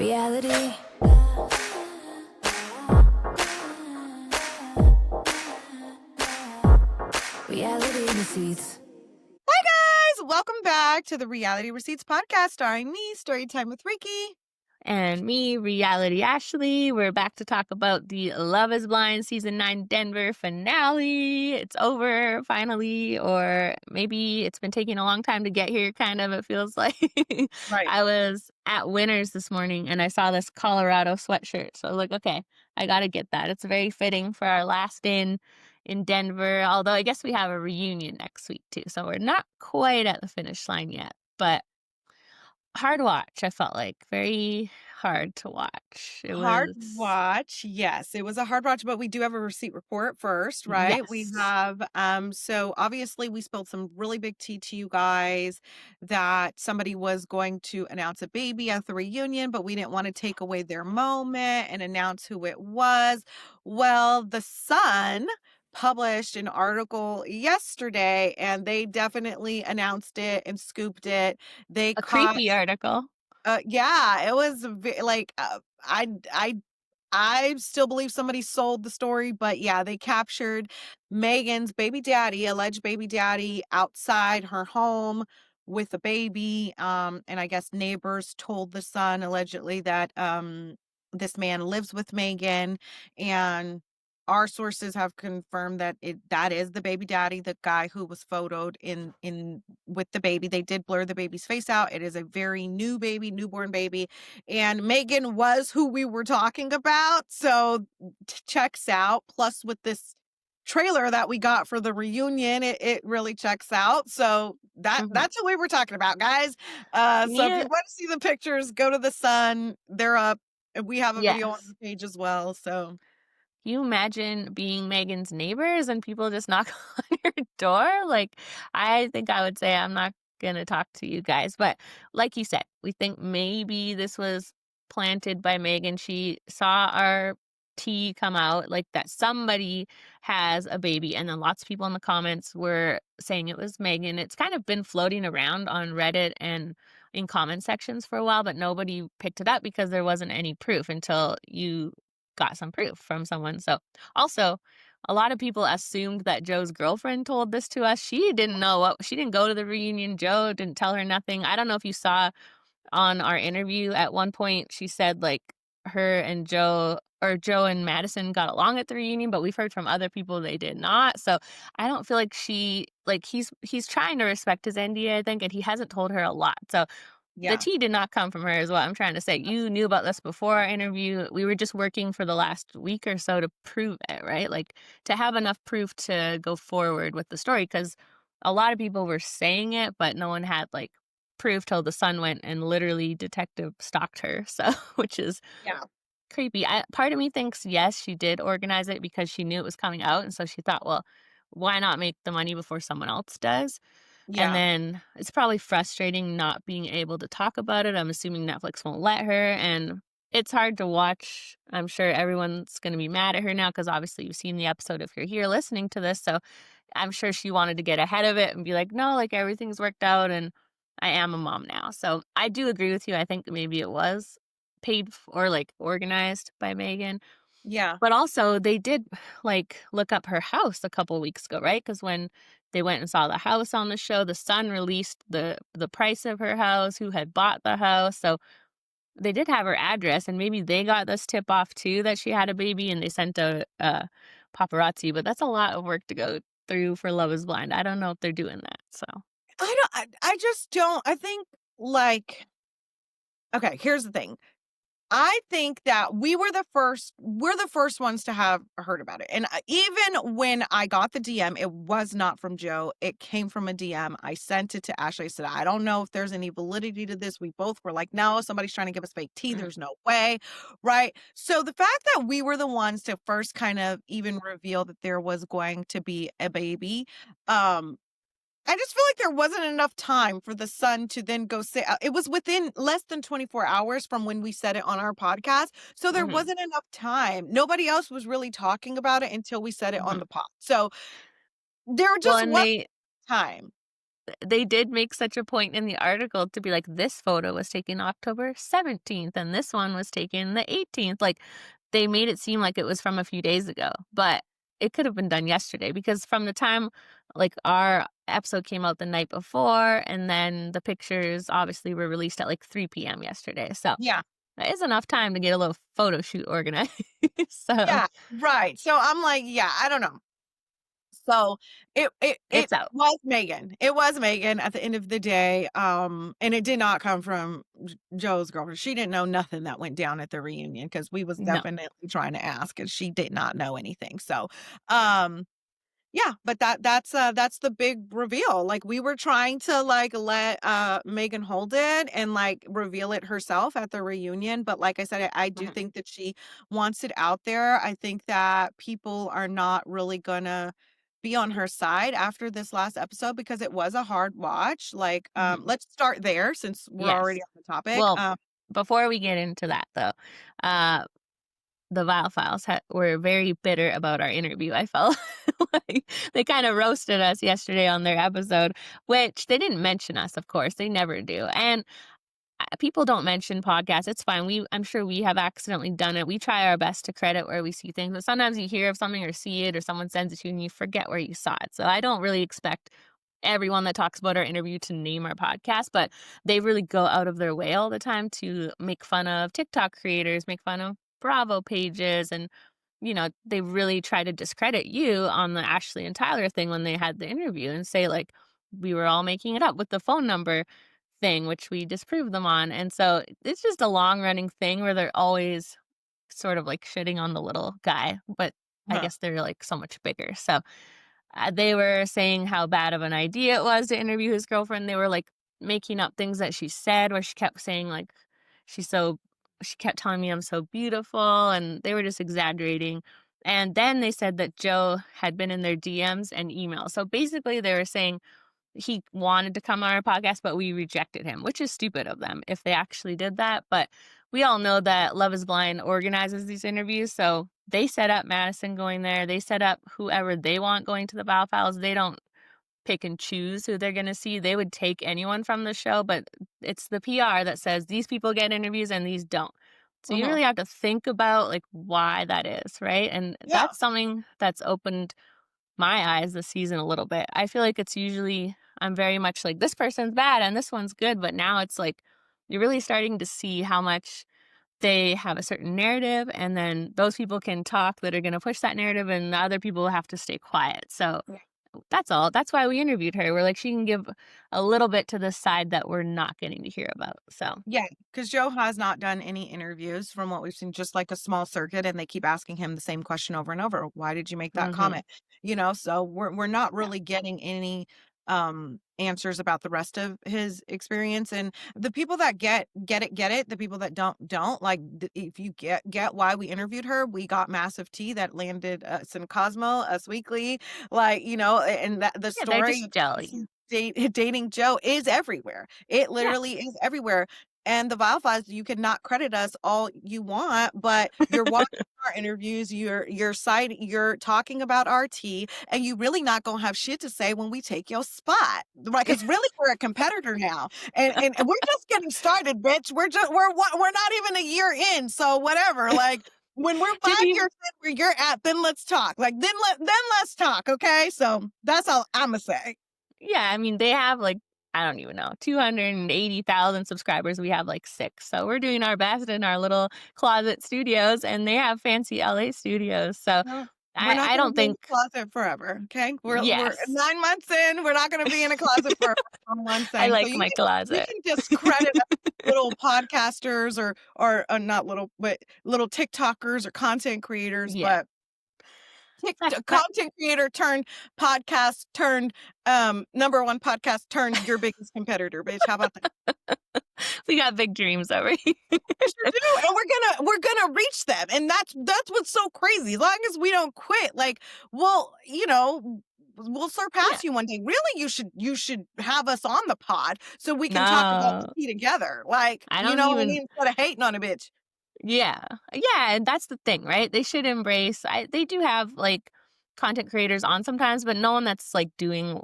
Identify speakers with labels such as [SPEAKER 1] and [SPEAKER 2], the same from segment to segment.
[SPEAKER 1] Reality. Reality receipts.
[SPEAKER 2] Hi guys, welcome back to the Reality Receipts podcast starring me, Storytime with Ricky.
[SPEAKER 3] And me, Reality Ashley. We're back to talk about the Love is Blind Season 9 Denver finale. It's over finally, or maybe it's been taking a long time to get here, kind of, it feels like.
[SPEAKER 2] Right.
[SPEAKER 3] I was at Winners this morning and I saw this Colorado sweatshirt. So I was like, okay, I got to get that. It's very fitting for our last in Denver, although I guess we have a reunion next week too. So we're not quite at the finish line yet, but hard watch, I felt like. Very hard to watch. It
[SPEAKER 2] Hard
[SPEAKER 3] was
[SPEAKER 2] watch. Yes, it was a hard watch, but we do have a receipt report first, right? We
[SPEAKER 3] yes.
[SPEAKER 2] have so obviously we spilled some really big tea to you guys that somebody was going to announce a baby at the reunion, but we didn't want to take away their moment and announce who it was. Well, the Sun published an article yesterday and they definitely announced it and scooped it. They
[SPEAKER 3] A
[SPEAKER 2] caught
[SPEAKER 3] creepy article.
[SPEAKER 2] yeah, it was like I still believe somebody sold the story, but yeah, they captured Megan's baby daddy, alleged baby daddy, outside her home with a baby. And I guess neighbors told the Sun allegedly that this man lives with Megan, and our sources have confirmed that that is the baby daddy, the guy who was photoed in with the baby. They did blur the baby's face out. It is a very new baby, newborn baby, and Megan was who we were talking about. So checks out. Plus, with this trailer that we got for the reunion, it really checks out. So
[SPEAKER 3] Mhm.
[SPEAKER 2] that's who we were talking about, guys. So if you
[SPEAKER 3] Yeah,
[SPEAKER 2] want to see the pictures, go to the Sun. They're up. And we have a video on
[SPEAKER 3] yes.
[SPEAKER 2] our page as well. So
[SPEAKER 3] Can you imagine being Megan's neighbors and people just knock on your door? Like, I think I would say, "I'm not gonna talk to you guys." But like you said, we think maybe this was planted by Megan. She saw our tea come out, like, that somebody has a baby, and then lots of people in the comments were saying it was Megan. It's kind of been floating around on Reddit and in comment sections for a while, but nobody picked it up because there wasn't any proof until you got some proof from someone. So, also, a lot of people assumed that Joe's girlfriend told this to us. She didn't know she didn't go to the reunion. Joe didn't tell her nothing. I don't know if you saw on our interview at one point, she said like her and Joe or Joe and Madison got along at the reunion, but we've heard from other people they did not. So I don't feel like he's trying to respect his NDA, I think, and he hasn't told her a lot. So the
[SPEAKER 2] yeah.
[SPEAKER 3] tea did not come from her is what I'm trying to say. You knew about this before our interview. We were just working for the last week or so to prove it, right? Like to have enough proof to go forward with the story because a lot of people were saying it, but no one had like proof till the Sun went and literally detective stalked her. So, which is
[SPEAKER 2] Yeah.
[SPEAKER 3] creepy. Part of me thinks yes, she did organize it because she knew it was coming out, and so she thought, well, why not make the money before someone else does? And
[SPEAKER 2] Yeah.
[SPEAKER 3] then it's probably frustrating not being able to talk about it. I'm assuming Netflix won't let her, and it's hard to watch. I'm sure everyone's going to be mad at her now because obviously you've seen the episode if you're here listening to this. So I'm sure she wanted to get ahead of it and be like, no, like everything's worked out and I am a mom now. So I do agree with you. I think maybe it was or like organized by Megan.
[SPEAKER 2] Yeah.
[SPEAKER 3] But also they did like look up her house a couple weeks ago, right? Because when they went and saw the house on the show, the Sun released the price of her house, who had bought the house. So they did have her address, and maybe they got this tip off too that she had a baby, and they sent a paparazzi. But that's a lot of work to go through for Love Is Blind. I don't know if they're doing that. So
[SPEAKER 2] I just don't. I think like okay, here's the thing. I think that we're the first ones to have heard about it. And even when I got the DM, it was not from Joe. It came from a DM. I sent it to Ashley. I said, I don't know if there's any validity to this. We both were like, no, somebody's trying to give us fake tea.
[SPEAKER 3] mhm.
[SPEAKER 2] There's no way. Right. So the fact that we were the ones to first kind of even reveal that there was going to be a baby, I just feel like there wasn't enough time for the Sun to then go say it was within less than 24 hours from when we said it on our podcast. So there
[SPEAKER 3] Mhm.
[SPEAKER 2] wasn't enough time. Nobody else was really talking about it until we said it on
[SPEAKER 3] Mhm.
[SPEAKER 2] the pod. So there
[SPEAKER 3] Well,
[SPEAKER 2] just
[SPEAKER 3] and
[SPEAKER 2] wasn't
[SPEAKER 3] they
[SPEAKER 2] time.
[SPEAKER 3] they did make such a point in the article to be like, this photo was taken October 17th and this one was taken the 18th. Like, they made it seem like it was from a few days ago, but it could have been done yesterday because from the time like our episode came out the night before, and then the pictures obviously were released at like 3 p.m. yesterday. So
[SPEAKER 2] Yeah.
[SPEAKER 3] that is enough time to get a little photo shoot organized. So
[SPEAKER 2] Yeah. Right. So I'm like, yeah, I don't know. So it
[SPEAKER 3] it's out.
[SPEAKER 2] was Megan. It was Megan at the end of the day. And it did not come from Joe's girlfriend. She didn't know nothing that went down at the reunion because we was
[SPEAKER 3] No.
[SPEAKER 2] definitely trying to ask and she did not know anything. So um yeah, but that's the big reveal. Like we were trying to like let Megan hold it and like reveal it herself at the reunion. But like I said, I do
[SPEAKER 3] Mhm.
[SPEAKER 2] think that she wants it out there. I think that people are not really gonna be on her side after this last episode because it was a hard watch. Like,
[SPEAKER 3] Mhm.
[SPEAKER 2] let's start there since we're already
[SPEAKER 3] Yes.
[SPEAKER 2] on the topic.
[SPEAKER 3] Well, before we get into that though, uh, the Vile Files were very bitter about our interview. I felt like they kind of roasted us yesterday on their episode, which they didn't mention us, of course. They never do. And people don't mention podcasts. It's fine. I'm sure we have accidentally done it. We try our best to credit where we see things, but sometimes you hear of something or see it or someone sends it to you and you forget where you saw it. So I don't really expect everyone that talks about our interview to name our podcast, but they really go out of their way all the time to make fun of TikTok creators, make fun of Bravo pages, and they really try to discredit you on the Ashley and Tyler thing when they had the interview and say like we were all making it up with the phone number thing, which we disproved them on. And so it's just a long running thing where they're always sort of like shitting on the little guy, but I
[SPEAKER 2] Huh.
[SPEAKER 3] guess they're like so much bigger. So they were saying how bad of an idea it was to interview his girlfriend. They were like making up things that she said where she kept saying like she's so she kept telling me I'm so beautiful, and they were just exaggerating. And then they said that Joe had been in their DMs and emails. So basically they were saying he wanted to come on our podcast, but we rejected him, which is stupid of them if they actually did that. But we all know that Love is Blind organizes these interviews. So they set up Madison going there. They set up whoever they want going to the Bow Files. They don't pick and choose who they're going to see. They would take anyone from the show, but it's the PR that says these people get interviews and these don't. So you
[SPEAKER 2] Mhm.
[SPEAKER 3] really have to think about like why that is, right? And
[SPEAKER 2] Yeah.
[SPEAKER 3] that's something that's opened my eyes this season a little bit. I feel like it's usually I'm very much like this person's bad and this one's good, but now it's like you're really starting to see how much they have a certain narrative, and then those people can talk that are going to push that narrative and the other people have to stay quiet. So that's all. That's why we interviewed her. We're like she can give a little bit to the side that we're not getting to hear about. So,
[SPEAKER 2] Yeah, because Joe has not done any interviews from what we've seen, just like a small circuit, and they keep asking him the same question over and over. Why did you make that
[SPEAKER 3] mhm.
[SPEAKER 2] comment? So we're not
[SPEAKER 3] Yeah.
[SPEAKER 2] really getting any answers about the rest of his experience. And the people that get it. The people that don't. Like if you get why we interviewed her, we got massive tea that landed us in Cosmo, Us Weekly, and that the
[SPEAKER 3] Yeah, they're
[SPEAKER 2] story
[SPEAKER 3] just
[SPEAKER 2] of
[SPEAKER 3] jelly.
[SPEAKER 2] dating Joe is everywhere. It
[SPEAKER 3] Yeah.
[SPEAKER 2] literally is everywhere. And the Vile Files, you cannot credit us all you want, but you're watching our interviews, you're talking about our tea, and you really not gonna have shit to say when we take your spot. Right? Because really we're a competitor now. And we're just getting started, bitch. We're not even a year in. So whatever. Like when we're
[SPEAKER 3] to
[SPEAKER 2] 5
[SPEAKER 3] be
[SPEAKER 2] years in where you're at, then let's talk. Like then let's talk. Okay. So that's all I'ma say.
[SPEAKER 3] Yeah, I mean, they have like, I don't even know, 280,000 subscribers. We have like 6. So we're doing our best in our little closet studios, and they have fancy LA studios. So
[SPEAKER 2] No, we're not
[SPEAKER 3] I
[SPEAKER 2] gonna
[SPEAKER 3] don't
[SPEAKER 2] be in
[SPEAKER 3] think,
[SPEAKER 2] the closet forever, okay? We're
[SPEAKER 3] yes,
[SPEAKER 2] 9 months in, we're not gonna be in a closet forever, all I'm
[SPEAKER 3] I
[SPEAKER 2] saying. So
[SPEAKER 3] like my
[SPEAKER 2] you
[SPEAKER 3] closet.
[SPEAKER 2] can discredit us little podcasters or not little, but little TikTokers or content creators,
[SPEAKER 3] Yeah.
[SPEAKER 2] but
[SPEAKER 3] That, that,
[SPEAKER 2] content creator turned podcast turned, number 1 podcast turned your biggest competitor, bitch. How about that?
[SPEAKER 3] we got big dreams over here.
[SPEAKER 2] We sure do, and we're gonna reach them, and that's what's so crazy. As long as we don't quit, like, well, we'll
[SPEAKER 3] Yeah.
[SPEAKER 2] surpass you one day. Really, you should have us on the pod so we can talk about the
[SPEAKER 3] No,
[SPEAKER 2] tea together. Like,
[SPEAKER 3] I
[SPEAKER 2] you
[SPEAKER 3] don't
[SPEAKER 2] know what I
[SPEAKER 3] even,
[SPEAKER 2] mean? Instead of hating on a bitch.
[SPEAKER 3] yeah. Yeah. And that's the thing, right? They should embrace, they do have like content creators on sometimes, but no one that's like doing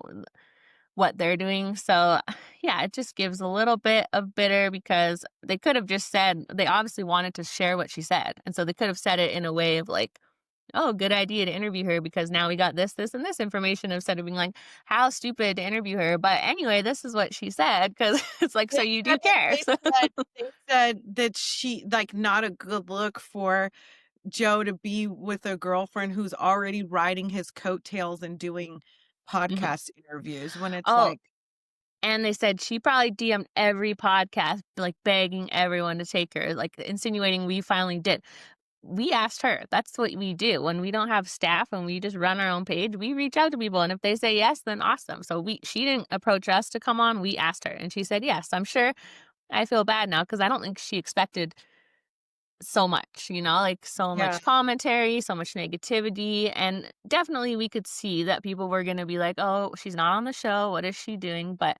[SPEAKER 3] what they're doing. So, yeah, it just gives a little bit of bitter because they could have just said they obviously wanted to share what she said. And so they could have said it in a way of like, oh, good idea to interview her because now we got this, this, and this information instead of being like, how stupid to interview her. But anyway, this is what she said because it's like, so
[SPEAKER 2] They
[SPEAKER 3] you
[SPEAKER 2] said
[SPEAKER 3] do care.
[SPEAKER 2] they said they said that she like, not a good look for Joe to be with a girlfriend who's already riding his coattails and doing
[SPEAKER 3] Mhm.
[SPEAKER 2] podcast interviews when it's
[SPEAKER 3] Oh,
[SPEAKER 2] like,
[SPEAKER 3] and they said she probably DM'd every podcast, like begging everyone to take her, like insinuating we finally did. We asked her. That's what we do. When we don't have staff and we just run our own page, we reach out to people. And if they say yes, then awesome. So she didn't approach us to come on. We asked her and she said yes. I'm sure I feel bad now because I don't think she expected so much, like so
[SPEAKER 2] yeah.
[SPEAKER 3] much commentary, so much negativity. And definitely we could see that people were going to be like, oh, she's not on the show. What is she doing? But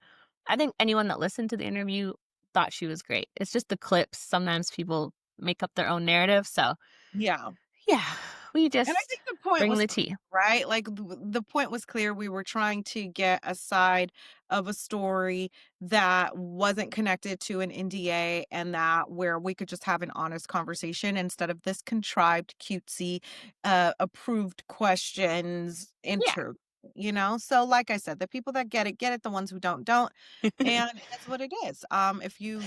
[SPEAKER 3] I think anyone that listened to the interview thought she was great. It's just the clips. Sometimes people make up their own narrative. So,
[SPEAKER 2] Yeah.
[SPEAKER 3] yeah, we
[SPEAKER 2] And I
[SPEAKER 3] just
[SPEAKER 2] think the point
[SPEAKER 3] bring
[SPEAKER 2] was
[SPEAKER 3] the
[SPEAKER 2] clear,
[SPEAKER 3] tea.
[SPEAKER 2] right? Like the point was clear. We were trying to get a side of a story that wasn't connected to an NDA and that where we could just have an honest conversation instead of this contrived, cutesy, approved questions
[SPEAKER 3] Yeah.
[SPEAKER 2] So like I said, the people that get it, the ones who don't. And that's what it is. If you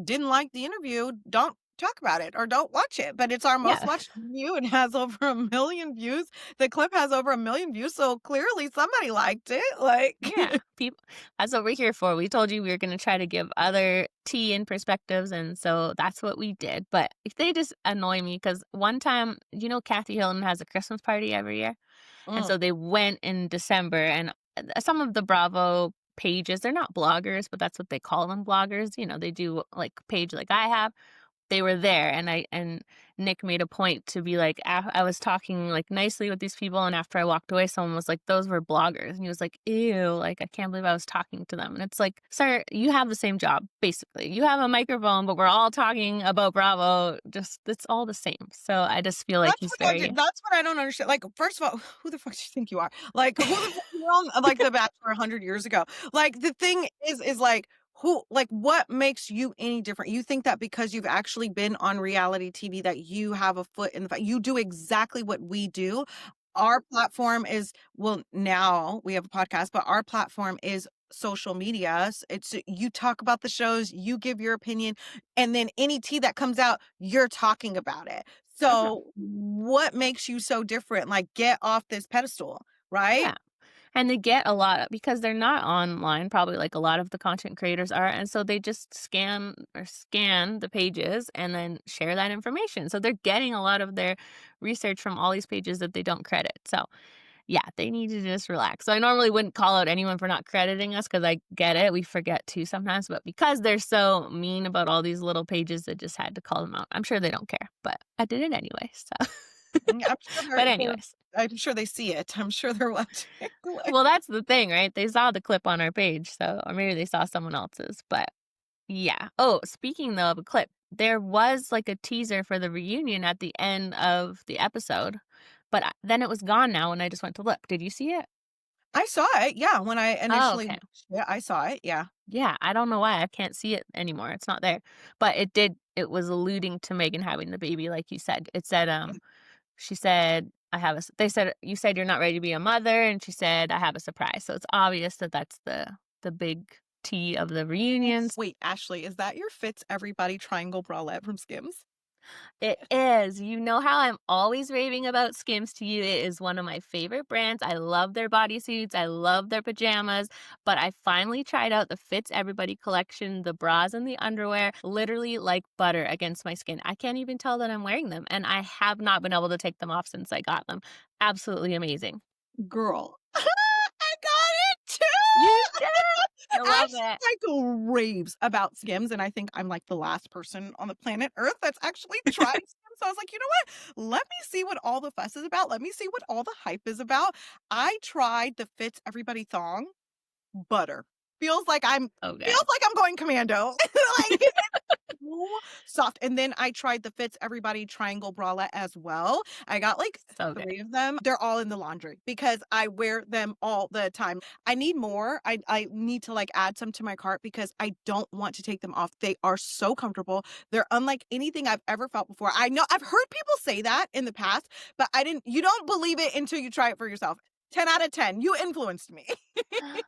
[SPEAKER 2] didn't like the interview, don't talk about it or don't watch it. But it's our most
[SPEAKER 3] Yeah.
[SPEAKER 2] watched view. It has over 1 million views. The clip has over 1 million views. So clearly somebody liked it. Like,
[SPEAKER 3] Yeah. People, that's what we're here for. We told you we were going to try to give other tea and perspectives. And so that's what we did. But if they just annoy me, because one time, Kathy Hilton has a Christmas party every year. And
[SPEAKER 2] mm,
[SPEAKER 3] so they went in December, and some of the Bravo pages, they're not bloggers, but that's what they call them, bloggers. They do like page like I have. They were there, and Nick made a point to be like, I was talking like nicely with these people, and after I walked away, someone was like, those were bloggers, and he was like, ew, like I can't believe I was talking to them. And it's like, sir, you have the same job basically. You have a microphone, but we're all talking about Bravo. Just it's all the same. So I just feel like he's very
[SPEAKER 2] that's what I don't understand. Like, first of all, who the fuck do you think you are? Like, who the fuck you on like The Bachelor 100 years ago? Like, the thing is like, what makes you any different? You think that because you've actually been on reality TV that you have a foot in the fight. You do exactly what we do. Our platform is, well, now we have a podcast, but our platform is social media. It's you talk about the shows, you give your opinion, and then any tea that comes out, you're talking about it.
[SPEAKER 3] Mhm.
[SPEAKER 2] So what makes you so different? Like, get off this pedestal, right?
[SPEAKER 3] Yeah. And they get a lot because they're not online, probably like a lot of the content creators are. And so they just scan the pages and then share that information. So they're getting a lot of their research from all these pages that they don't credit. So yeah, they need to just relax. So I normally wouldn't call out anyone for not crediting us because I get it. We forget too sometimes. But because they're so mean about all these little pages, I just had to call them out. I'm sure they don't care, but I did it anyway. So,
[SPEAKER 2] I'm sure
[SPEAKER 3] but anyways.
[SPEAKER 2] I'm sure they see it. I'm sure they're watching. Like,
[SPEAKER 3] Well, that's the thing, right? They saw the clip on our page, so or maybe they saw someone else's, but yeah. Oh, speaking though of a clip, there was like a teaser for the reunion at the end of the episode, but then it was gone now when I just went to look. Did you see it?
[SPEAKER 2] I saw it. Yeah, when I
[SPEAKER 3] Oh,
[SPEAKER 2] initially
[SPEAKER 3] okay.
[SPEAKER 2] watched it, I saw it. Yeah.
[SPEAKER 3] Yeah, I don't know why I can't see it anymore. It's not there. But it was alluding to Megan having the baby like you said. It said she said they said you said you're not ready to be a mother and she said I have a surprise. So it's obvious that that's the big T of the reunions.
[SPEAKER 2] Wait, Ashley, is that your Fits Everybody triangle bralette from Skims?
[SPEAKER 3] It is. You know how I'm always raving about Skims to you. It is one of my favorite brands. I love their bodysuits. I love their pajamas. But I finally tried out the Fits Everybody collection, the bras and the underwear, literally like butter against my skin. I can't even tell that I'm wearing them. And I have not been able to take them off since I got them. Absolutely amazing.
[SPEAKER 2] Girl, I got it
[SPEAKER 3] You
[SPEAKER 2] too.
[SPEAKER 3] did. I love
[SPEAKER 2] Ashley
[SPEAKER 3] it.
[SPEAKER 2] like raves about Skims, and I think I'm like the last person on the planet Earth that's actually tried Skims. So I was like, you know what? Let me see what all the fuss is about. Let me see what all the hype is about. I tried the Fits Everybody thong. Butter. Feels like I'm
[SPEAKER 3] Okay.
[SPEAKER 2] feels like I'm going commando. Like, soft. And then I tried the Fits Everybody triangle bralette as well. I got like
[SPEAKER 3] So good.
[SPEAKER 2] 3 of them. They're all in the laundry because I wear them all the time. I need more. I need to like add some to my cart because I don't want to take them off. They are so comfortable. They're unlike anything I've ever felt before. I know I've heard people say that in the past, but you don't believe it until you try it for yourself. 10 out of 10. You influenced me.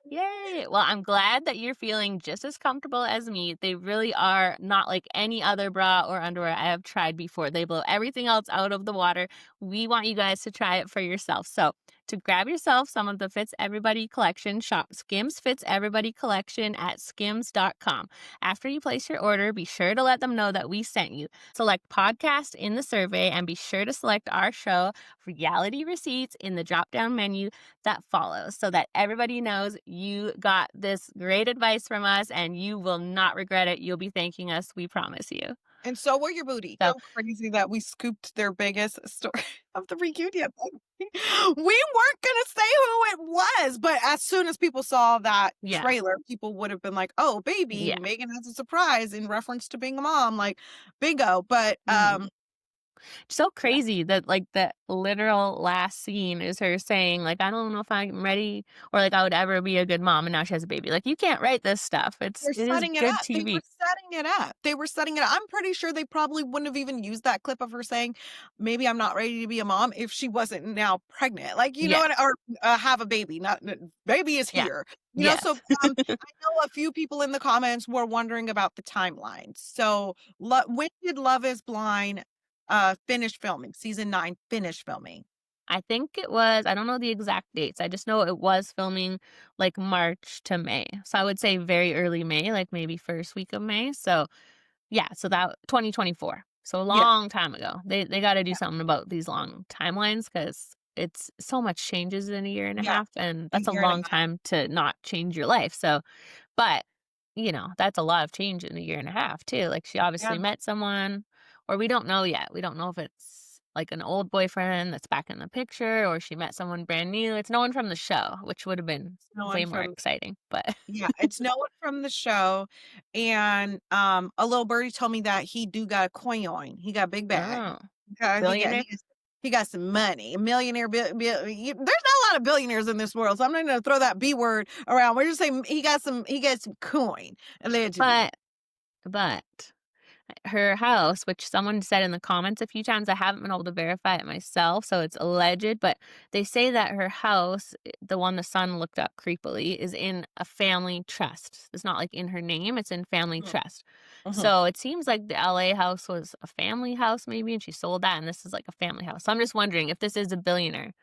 [SPEAKER 3] Yay. Well, I'm glad that you're feeling just as comfortable as me. They really are not like any other bra or underwear I have tried before. They blow everything else out of the water. We want you guys to try it for yourself. So, to grab yourself some of the Fits Everybody collection, shop Skims Fits Everybody collection at skims.com. After you place your order, be sure to let them know that we sent you. Select podcast in the survey and be sure to select our show, Reality Receipts, in the drop down menu that follows so that everybody knows you got this great advice from us and you will not regret it. You'll be thanking us. We promise you.
[SPEAKER 2] And so will your booty.
[SPEAKER 3] So,
[SPEAKER 2] So crazy that we scooped their biggest story of the reunion. We weren't gonna say who it was, but as soon as people saw that
[SPEAKER 3] yeah.
[SPEAKER 2] trailer, people would have been like, "Oh, baby,
[SPEAKER 3] Yeah.
[SPEAKER 2] Megan has a surprise in reference to being a mom." Like, bingo. But
[SPEAKER 3] Mhm. So
[SPEAKER 2] yeah,
[SPEAKER 3] crazy that like the literal last scene is her saying like I don't know if I'm ready or like I would ever be a good mom and now she has a baby. Like you can't write this stuff.
[SPEAKER 2] they're
[SPEAKER 3] It is
[SPEAKER 2] setting it
[SPEAKER 3] good
[SPEAKER 2] up. They were
[SPEAKER 3] TV.
[SPEAKER 2] setting it up. They were setting it up. I'm pretty sure they probably wouldn't have even used that clip of her saying, "Maybe I'm not ready to be a mom," if she wasn't now pregnant. Like, you know
[SPEAKER 3] Yeah.
[SPEAKER 2] what? Or have a baby. Not baby is
[SPEAKER 3] Yeah.
[SPEAKER 2] here. You know, so
[SPEAKER 3] Yes.
[SPEAKER 2] I know a few people in the comments were wondering about the timeline. So, when did Love Is Blind finish filming? Season 9 finish filming.
[SPEAKER 3] I think it was, I don't know the exact dates. I just know it was filming like March to May. So I would say very early May, like maybe first week of May. So yeah, so that 2024. So a
[SPEAKER 2] Yeah,
[SPEAKER 3] long time ago. They got to do
[SPEAKER 2] yeah,
[SPEAKER 3] something about these long timelines cuz it's so much changes in a year and a
[SPEAKER 2] yeah.
[SPEAKER 3] half and
[SPEAKER 2] A
[SPEAKER 3] that's a
[SPEAKER 2] year and a
[SPEAKER 3] long
[SPEAKER 2] half.
[SPEAKER 3] time to not change your life. So, but that's a lot of change in a year and a half too. Like she
[SPEAKER 2] Yeah.
[SPEAKER 3] obviously met someone or we don't know yet. We don't know if it's like an old boyfriend that's back in the picture or she met someone brand new. It's no one from the show, which would have been
[SPEAKER 2] No
[SPEAKER 3] way
[SPEAKER 2] one
[SPEAKER 3] more
[SPEAKER 2] from
[SPEAKER 3] exciting. But
[SPEAKER 2] Yeah, it's no one from the show, and, a little birdie told me that he do got a coin. He got a big bag.
[SPEAKER 3] oh,
[SPEAKER 2] Okay,
[SPEAKER 3] billionaire.
[SPEAKER 2] he got some money. A millionaire, there's not a lot of billionaires in this world, so I'm not gonna throw that B word around. We're just saying he got some coin, allegedly.
[SPEAKER 3] But but her house, which someone said in the comments a few times, I haven't been able to verify it myself, so it's alleged, but they say that her house, the one the son looked up creepily, is in a family trust. It's not like in her name, it's in family
[SPEAKER 2] Mhm,
[SPEAKER 3] trust.
[SPEAKER 2] mhm.
[SPEAKER 3] So it seems like the LA house was a family house maybe, and she sold that, and this is like a family house. So I'm just wondering if this is a billionaire,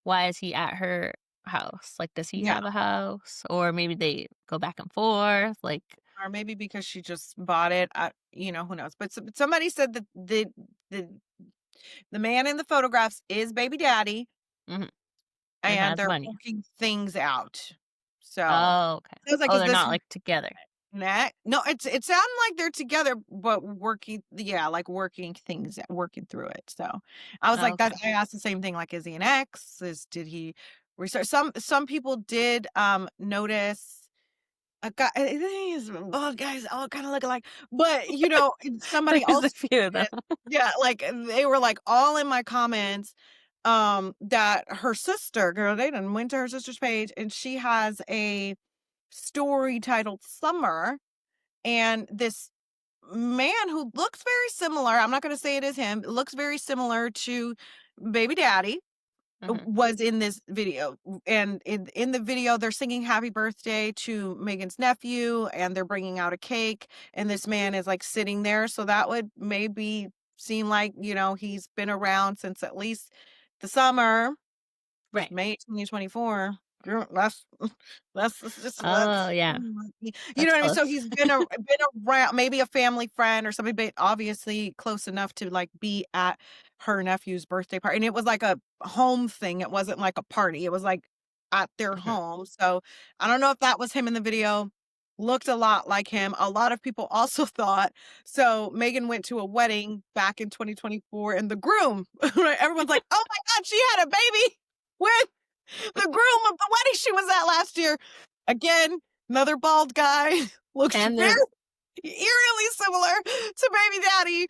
[SPEAKER 3] why is he at her house? Like, does he
[SPEAKER 2] Yeah,
[SPEAKER 3] have a house? Or maybe they go back and forth? Like,
[SPEAKER 2] or maybe because she just bought it, who knows? But somebody said that the the man in the photographs is baby daddy,
[SPEAKER 3] mhm, and
[SPEAKER 2] and
[SPEAKER 3] has
[SPEAKER 2] they're
[SPEAKER 3] money.
[SPEAKER 2] working things out. So,
[SPEAKER 3] Oh, okay.
[SPEAKER 2] sounds like,
[SPEAKER 3] Oh,
[SPEAKER 2] is
[SPEAKER 3] they're
[SPEAKER 2] this
[SPEAKER 3] not, like, together.
[SPEAKER 2] No, it sounded like they're together, but like working through it. So I was like, that
[SPEAKER 3] Okay.
[SPEAKER 2] I asked the same thing, like, is he an ex? Did he restart? Some people did notice a guy. I think it's both guys all kind of look alike, but somebody
[SPEAKER 3] There's a
[SPEAKER 2] else
[SPEAKER 3] few of them.
[SPEAKER 2] said, yeah, like they were like all in my comments that her sister, girl, they done went to her sister's page and she has a story titled Summer, and this man who looks very similar, I'm not gonna say it is him, looks very similar to baby daddy,
[SPEAKER 3] Mhm.
[SPEAKER 2] was in this video. And in the video, they're singing happy birthday to Megan's nephew, and they're bringing out a cake, and this man is, like, sitting there, so that would maybe seem like, he's been around since at least the summer.
[SPEAKER 3] Right.
[SPEAKER 2] May 2024. Girl, that's just
[SPEAKER 3] Oh, yeah.
[SPEAKER 2] you know
[SPEAKER 3] That's
[SPEAKER 2] what I mean? So
[SPEAKER 3] close.
[SPEAKER 2] he's been around, maybe a family friend or somebody, but obviously close enough to like be at her nephew's birthday party. And it was like a home thing. It wasn't like a party. It was like at their
[SPEAKER 3] Mhm.
[SPEAKER 2] home. So I don't know if that was him in the video. Looked a lot like him. A lot of people also thought so. Megan went to a wedding back in 2024, and the groom, right? Everyone's like, "Oh my God, she had a baby with the groom of the wedding she was at last year." Again, another bald guy looks
[SPEAKER 3] And
[SPEAKER 2] very
[SPEAKER 3] then
[SPEAKER 2] eerily similar to baby daddy.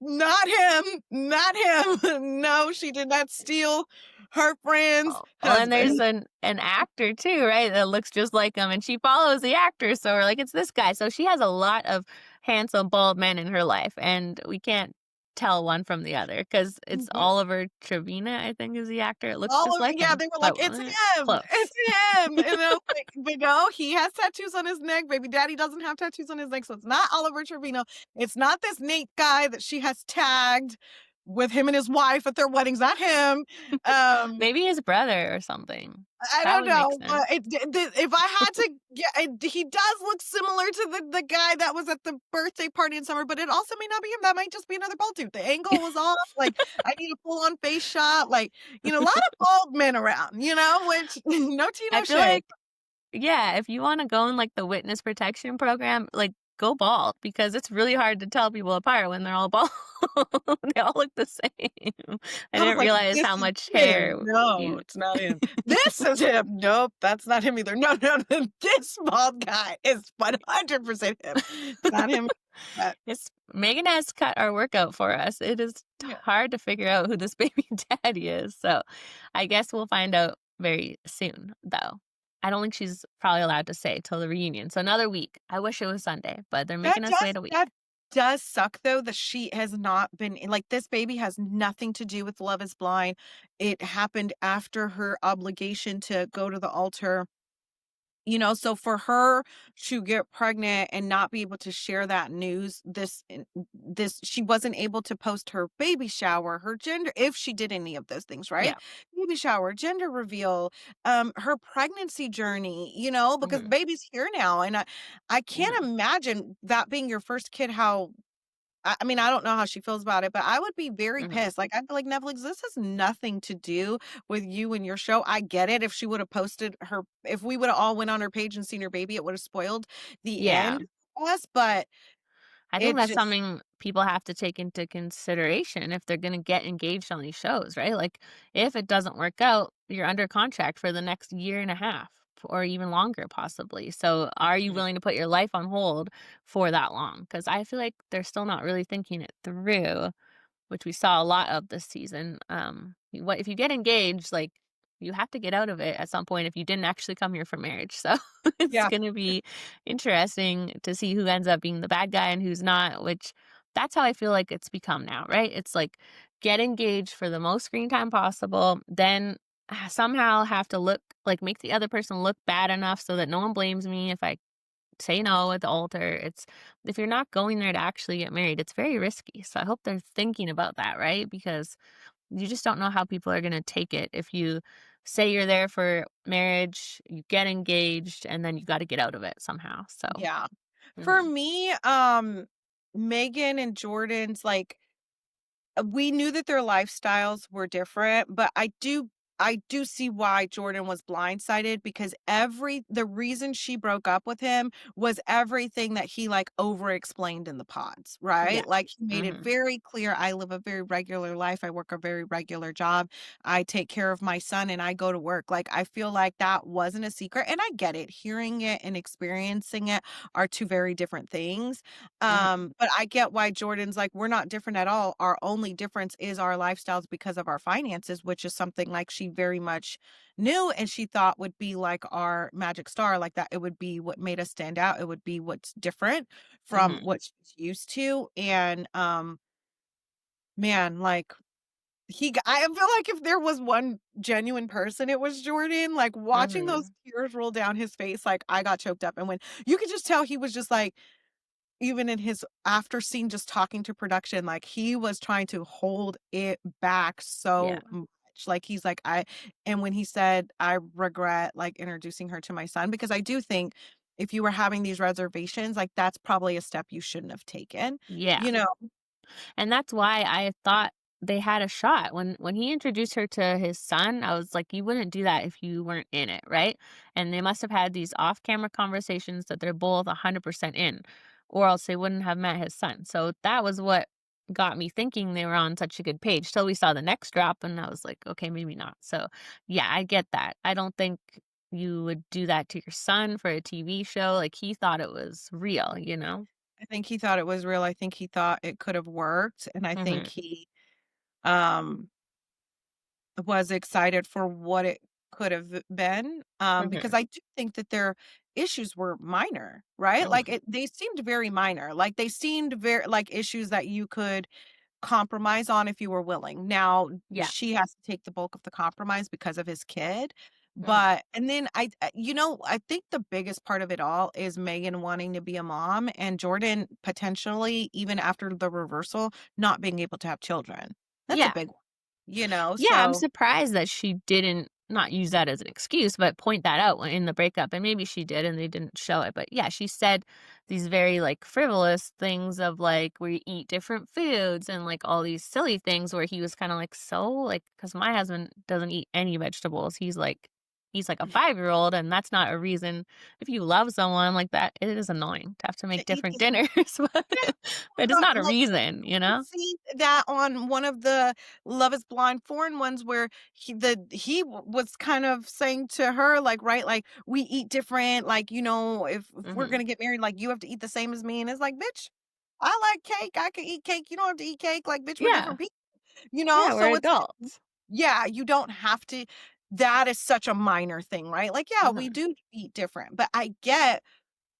[SPEAKER 2] Not him, not him. No, she did not steal her friend's
[SPEAKER 3] Oh, well, and there's
[SPEAKER 2] husband.
[SPEAKER 3] an actor too, right? That looks just like him, and she follows the actor, so we're like, it's this guy. So she has a lot of handsome bald men in her life, and we can't tell one from the other because it's
[SPEAKER 2] Mhm.
[SPEAKER 3] Oliver Trevina, I think, is the actor. It looks
[SPEAKER 2] All
[SPEAKER 3] just
[SPEAKER 2] of
[SPEAKER 3] like
[SPEAKER 2] yeah,
[SPEAKER 3] him,
[SPEAKER 2] they were like,
[SPEAKER 3] but
[SPEAKER 2] "It's him,
[SPEAKER 3] close.
[SPEAKER 2] it's him," and I was like, but no, he has tattoos on his neck. Baby daddy doesn't have tattoos on his neck, so it's not Oliver Trevino. It's not this Nate guy that she has tagged with him and his wife at their weddings. Not him. Um,
[SPEAKER 3] Maybe his brother or something.
[SPEAKER 2] I
[SPEAKER 3] That
[SPEAKER 2] don't
[SPEAKER 3] would make
[SPEAKER 2] know, but
[SPEAKER 3] sense.
[SPEAKER 2] if I had to get, he does look similar to the guy that was at the birthday party in summer, but it also may not be him. That might just be another bald dude. The angle was off. Like I need a full on face shot. Like a lot of bald men around. Which no tea,
[SPEAKER 3] I
[SPEAKER 2] no
[SPEAKER 3] feel
[SPEAKER 2] shade.
[SPEAKER 3] like yeah, if you wanna go in, like, the witness protection program, like, go bald because it's really hard to tell people apart when they're all bald. They all look the same. I
[SPEAKER 2] I was
[SPEAKER 3] didn't
[SPEAKER 2] like,
[SPEAKER 3] realize
[SPEAKER 2] this
[SPEAKER 3] how
[SPEAKER 2] is
[SPEAKER 3] much
[SPEAKER 2] him.
[SPEAKER 3] hair
[SPEAKER 2] No,
[SPEAKER 3] you
[SPEAKER 2] it's not him. This is him. Nope, that's not him either. No, no, no. This bald guy is 100% him. It's not him. But
[SPEAKER 3] It's Megan has cut our workout for us. It is
[SPEAKER 2] yeah.
[SPEAKER 3] hard to figure out who this baby daddy is, so I guess we'll find out very soon, though. I don't think she's probably allowed to say till the reunion, so another week. I wish it was Sunday, but they're
[SPEAKER 2] That
[SPEAKER 3] making us
[SPEAKER 2] does
[SPEAKER 3] wait a week.
[SPEAKER 2] that does suck though that she has not been like this baby has nothing to do with Love is Blind. It happened after her obligation to go to the altar. So for her to get pregnant and not be able to share that news, she wasn't able to post her baby shower, her gender, if she did any of those things, right?
[SPEAKER 3] Yeah.
[SPEAKER 2] Baby shower, gender reveal, her pregnancy journey, because
[SPEAKER 3] Mhm,
[SPEAKER 2] baby's here now. And I can't
[SPEAKER 3] mhm,
[SPEAKER 2] imagine that being your first kid, how I mean, I don't know how she feels about it, but I would be very
[SPEAKER 3] mhm.
[SPEAKER 2] pissed. Like, I'd be like, Netflix, this has nothing to do with you and your show. I get it. If she would have posted her, if we would have all went on her page and seen her baby, it would have spoiled the
[SPEAKER 3] Yeah.
[SPEAKER 2] end for us. But
[SPEAKER 3] I think
[SPEAKER 2] it
[SPEAKER 3] that's
[SPEAKER 2] just,
[SPEAKER 3] something people have to take into consideration if they're gonna get engaged on these shows, right? Like, if it doesn't work out, you're under contract for the next year and a half or even longer possibly. So, are you
[SPEAKER 2] Mhm.
[SPEAKER 3] willing to put your life on hold for that long? Because I feel like they're still not really thinking it through, which we saw a lot of this season. What if you get engaged, like you have to get out of it at some point if you didn't actually come here for marriage. So it's
[SPEAKER 2] yeah,
[SPEAKER 3] going to be interesting to see who ends up being the bad guy and who's not, which that's how I feel like it's become now, right? It's like get engaged for the most screen time possible, then somehow have to look like make the other person look bad enough so that no one blames me if I say no at the altar. It's if you're not going there to actually get married, it's very risky. So I hope they're thinking about that, right? Because you just don't know how people are going to take it if you say you're there for marriage, you get engaged, and then you got to get out of it somehow. So,
[SPEAKER 2] yeah. For
[SPEAKER 3] mhm,
[SPEAKER 2] me, Megan and Jordan's like we knew that their lifestyles were different, but I do see why Jordan was blindsided because the reason she broke up with him was everything that he like over explained in the pods,
[SPEAKER 3] yeah,
[SPEAKER 2] right? Like he made it
[SPEAKER 3] hmm
[SPEAKER 2] very clear I live a very regular life. I work a very regular job. I take care of my son and I go to work. Like I feel like that wasn't a secret. And I get it. Hearing it and experiencing it are two very different things.
[SPEAKER 3] hmm
[SPEAKER 2] But I get why Jordan's like, we're not different at all. Our only difference is our lifestyles because of our finances, which is something like she very much knew and she thought would be like our magic star, like that it would be what made us stand out. It would be what's different from
[SPEAKER 3] hmm
[SPEAKER 2] what she's used to. And man, like I feel like if there was one genuine person, it was Jordan. Like watching those
[SPEAKER 3] hmm
[SPEAKER 2] tears roll down his face, like I got choked up. And when you could just tell he was just like even in his after scene just talking to production, like, he was trying to hold it back
[SPEAKER 3] yeah,
[SPEAKER 2] so much, like, he's like, "I" and when he said, "I regret, like, introducing her to my son," because I do think if you were having these reservations, like, that's probably a step you shouldn't have taken,
[SPEAKER 3] yeah.
[SPEAKER 2] you know?
[SPEAKER 3] And that's why I thought they had a shot. When he introduced her to his son, I was like, "You wouldn't do that if you weren't in it, right?" And they must have had these off-camera conversations that they're both 100% in, or else they wouldn't have met his son. So that was what got me thinking they were on such a good page till we saw the next drop, and I was like, "Okay, maybe not." So, yeah, I get that. I don't think you would do that to your son for a TV show, like, he thought it was real, you know?
[SPEAKER 2] I think he thought it was real. I think he thought it could have worked, and I think
[SPEAKER 3] Mhm.
[SPEAKER 2] he, um, was excited for what it could have been, because
[SPEAKER 3] Mhm.
[SPEAKER 2] I do think that their issues were minor, right? Like,
[SPEAKER 3] Mhm.
[SPEAKER 2] they seemed very minor, like, they seemed very like, issues that you could compromise on if you were willing. Now,
[SPEAKER 3] Yeah.
[SPEAKER 2] she has to take the bulk of the compromise because of his kid,
[SPEAKER 3] Mhm.
[SPEAKER 2] but and then I think the biggest part of it all is Megan wanting to be a mom and Jordan potentially, even after the reversal, not being able to have children. That's a
[SPEAKER 3] Yeah.
[SPEAKER 2] big one, you know,
[SPEAKER 3] Yeah, I'm
[SPEAKER 2] so
[SPEAKER 3] surprised that she didn't not use that as an excuse, but point that out when in the breakup, and maybe she did and they didn't show it, but yeah, she said these very, like, frivolous things of, like, we eat different foods and, like, all these silly things where he was kinda like, "So?" Like, because my husband doesn't eat any vegetables. He's like a 5-year-old, and that's not a reason if you love someone like that, it is annoying to have to
[SPEAKER 2] to
[SPEAKER 3] make
[SPEAKER 2] eat
[SPEAKER 3] different
[SPEAKER 2] these
[SPEAKER 3] dinners, but it's not a
[SPEAKER 2] like
[SPEAKER 3] reason, you
[SPEAKER 2] could
[SPEAKER 3] know?
[SPEAKER 2] see that on one of the Love Is Blind foreign ones where was kind of saying to her, like, right, like, "We eat different, like, if we're
[SPEAKER 3] Mhm.
[SPEAKER 2] gonna get married, like, you have to eat the same as me," and it's like, "Bitch, I like cake, I can eat cake, you don't have to eat cake, like, bitch, we're
[SPEAKER 3] Yeah.
[SPEAKER 2] different people,"
[SPEAKER 3] Yeah, we're
[SPEAKER 2] so it's like
[SPEAKER 3] adults.
[SPEAKER 2] yeah, you don't have to that is such a minor thing, right? Like, yeah, we
[SPEAKER 3] Mhm.
[SPEAKER 2] do eat different, but I get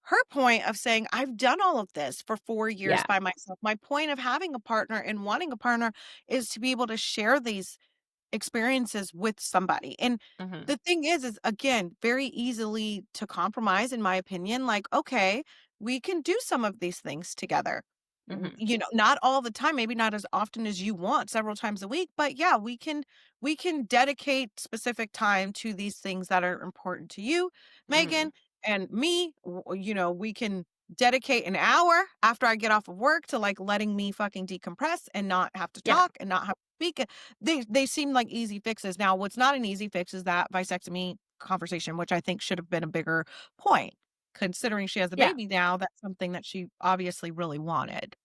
[SPEAKER 2] her point of saying, "I've done all of this for 4 years
[SPEAKER 3] Yeah.
[SPEAKER 2] by myself." My point of having a partner and wanting a partner is to be able to share these experiences with somebody, and
[SPEAKER 3] Mhm.
[SPEAKER 2] the thing is again, very easily to compromise in my opinion, like, "Okay, we can do some of these things together."
[SPEAKER 3] Mhm.
[SPEAKER 2] Not all the time, maybe not as often as you want, several times a week, but yeah, we can dedicate specific time to these things that are important to you,
[SPEAKER 3] Mhm.
[SPEAKER 2] Megan, and me. We can dedicate an hour after I get off of work to like letting me fucking decompress and not have to
[SPEAKER 3] Yeah.
[SPEAKER 2] talk and not have to speak. They seem like easy fixes. Now, what's not an easy fix is that vasectomy conversation, which I think should have been a bigger point. Considering she has a
[SPEAKER 3] Yeah.
[SPEAKER 2] baby now, that's something that she obviously really wanted.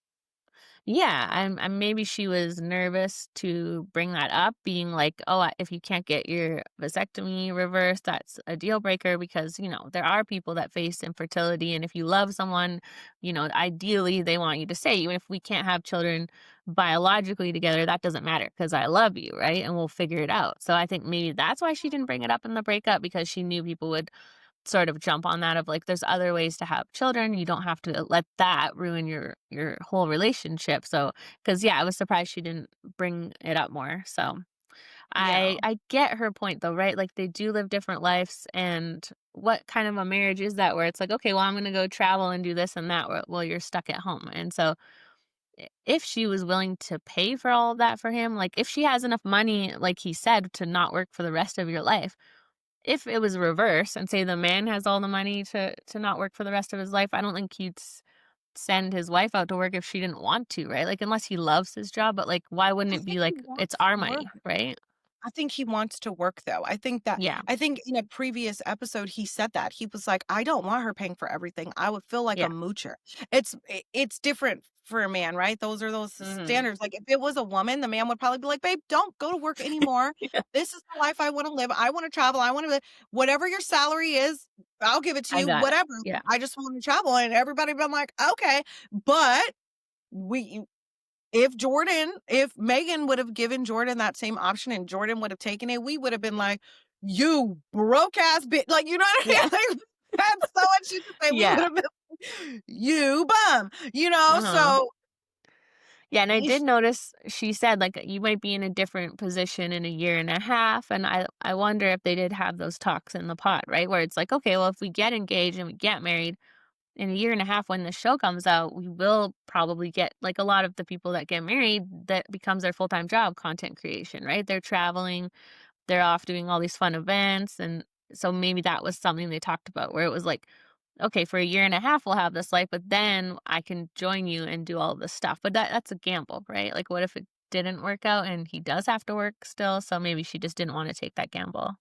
[SPEAKER 3] Yeah, and maybe she was nervous to bring that up, being like, "Oh, if you can't get your vasectomy reversed, that's a deal breaker," because, there are people that face infertility, and if you love someone, ideally, they want you to say, "Even if we can't have children biologically together, that doesn't matter because I love you, right? And we'll figure it out." So I think maybe that's why she didn't bring it up in the breakup because she knew people would sort of jump on that of like there's other ways to have children. You don't have to let that ruin your whole relationship. So, cuz yeah, I was surprised she didn't bring it up more. So, I
[SPEAKER 2] Yeah.
[SPEAKER 3] I get her point though, right? Like they do live different lives and what kind of a marriage is that where it's like, okay, well, I'm going to go travel and do this and that while you're stuck at home. And so, if she was willing to pay for all of that for him, like if she has enough money like he said to not work for the rest of your life, if it was reverse and say the man has all the money to not work for the rest of his life, I don't think he'd send his wife out to work if she didn't want to, right? Like, unless he loves his job, but, like, why wouldn't
[SPEAKER 2] I
[SPEAKER 3] it be
[SPEAKER 2] think he
[SPEAKER 3] like, "It's
[SPEAKER 2] wants
[SPEAKER 3] our
[SPEAKER 2] to work.
[SPEAKER 3] money," right?
[SPEAKER 2] I think he wants to work though.
[SPEAKER 3] Yeah,
[SPEAKER 2] I think in a previous episode he said that. He was like, "I don't want her paying for everything. I would feel like a
[SPEAKER 3] yeah.
[SPEAKER 2] moocher." It's different for a man, right? Those are those
[SPEAKER 3] Mhm.
[SPEAKER 2] standards. Like if it was a woman, the man would probably be like, "Babe, don't go to work anymore.
[SPEAKER 3] Yeah,
[SPEAKER 2] This is the life I want to live. I want to travel. I want to whatever your salary is, I'll give it to
[SPEAKER 3] I
[SPEAKER 2] you.
[SPEAKER 3] got it.
[SPEAKER 2] Whatever.
[SPEAKER 3] Yeah,
[SPEAKER 2] I just want to travel." And everybody been like, "Okay." But we if Megan would have given Jordan that same option and Jordan would have taken it, we would have been like, "You broke ass bitch." Like, you know what I
[SPEAKER 3] yeah,
[SPEAKER 2] mean? Like, that's so much shit to say. We would
[SPEAKER 3] yeah.
[SPEAKER 2] have been like, "You bum."
[SPEAKER 3] Uh-huh.
[SPEAKER 2] So
[SPEAKER 3] Yeah, and I
[SPEAKER 2] if
[SPEAKER 3] did notice she said, like, "You might be in a different position in a year and a half," and I wonder if they did have those talks in the pot, right? Where it's like, "Okay, well, if we get engaged and we get married, in a year and a half when the show comes out, we will probably get like a lot of the people that get married that becomes their full-time job, content creation, right? They're traveling, they're off doing all these fun events. And so maybe that was something they talked about where it was like, okay, for a year and a half we'll have this life, but then I can join you and do all this stuff. But that's a gamble, right? Like what if it didn't work out and he does have to work still? So maybe she just didn't want to take that gamble.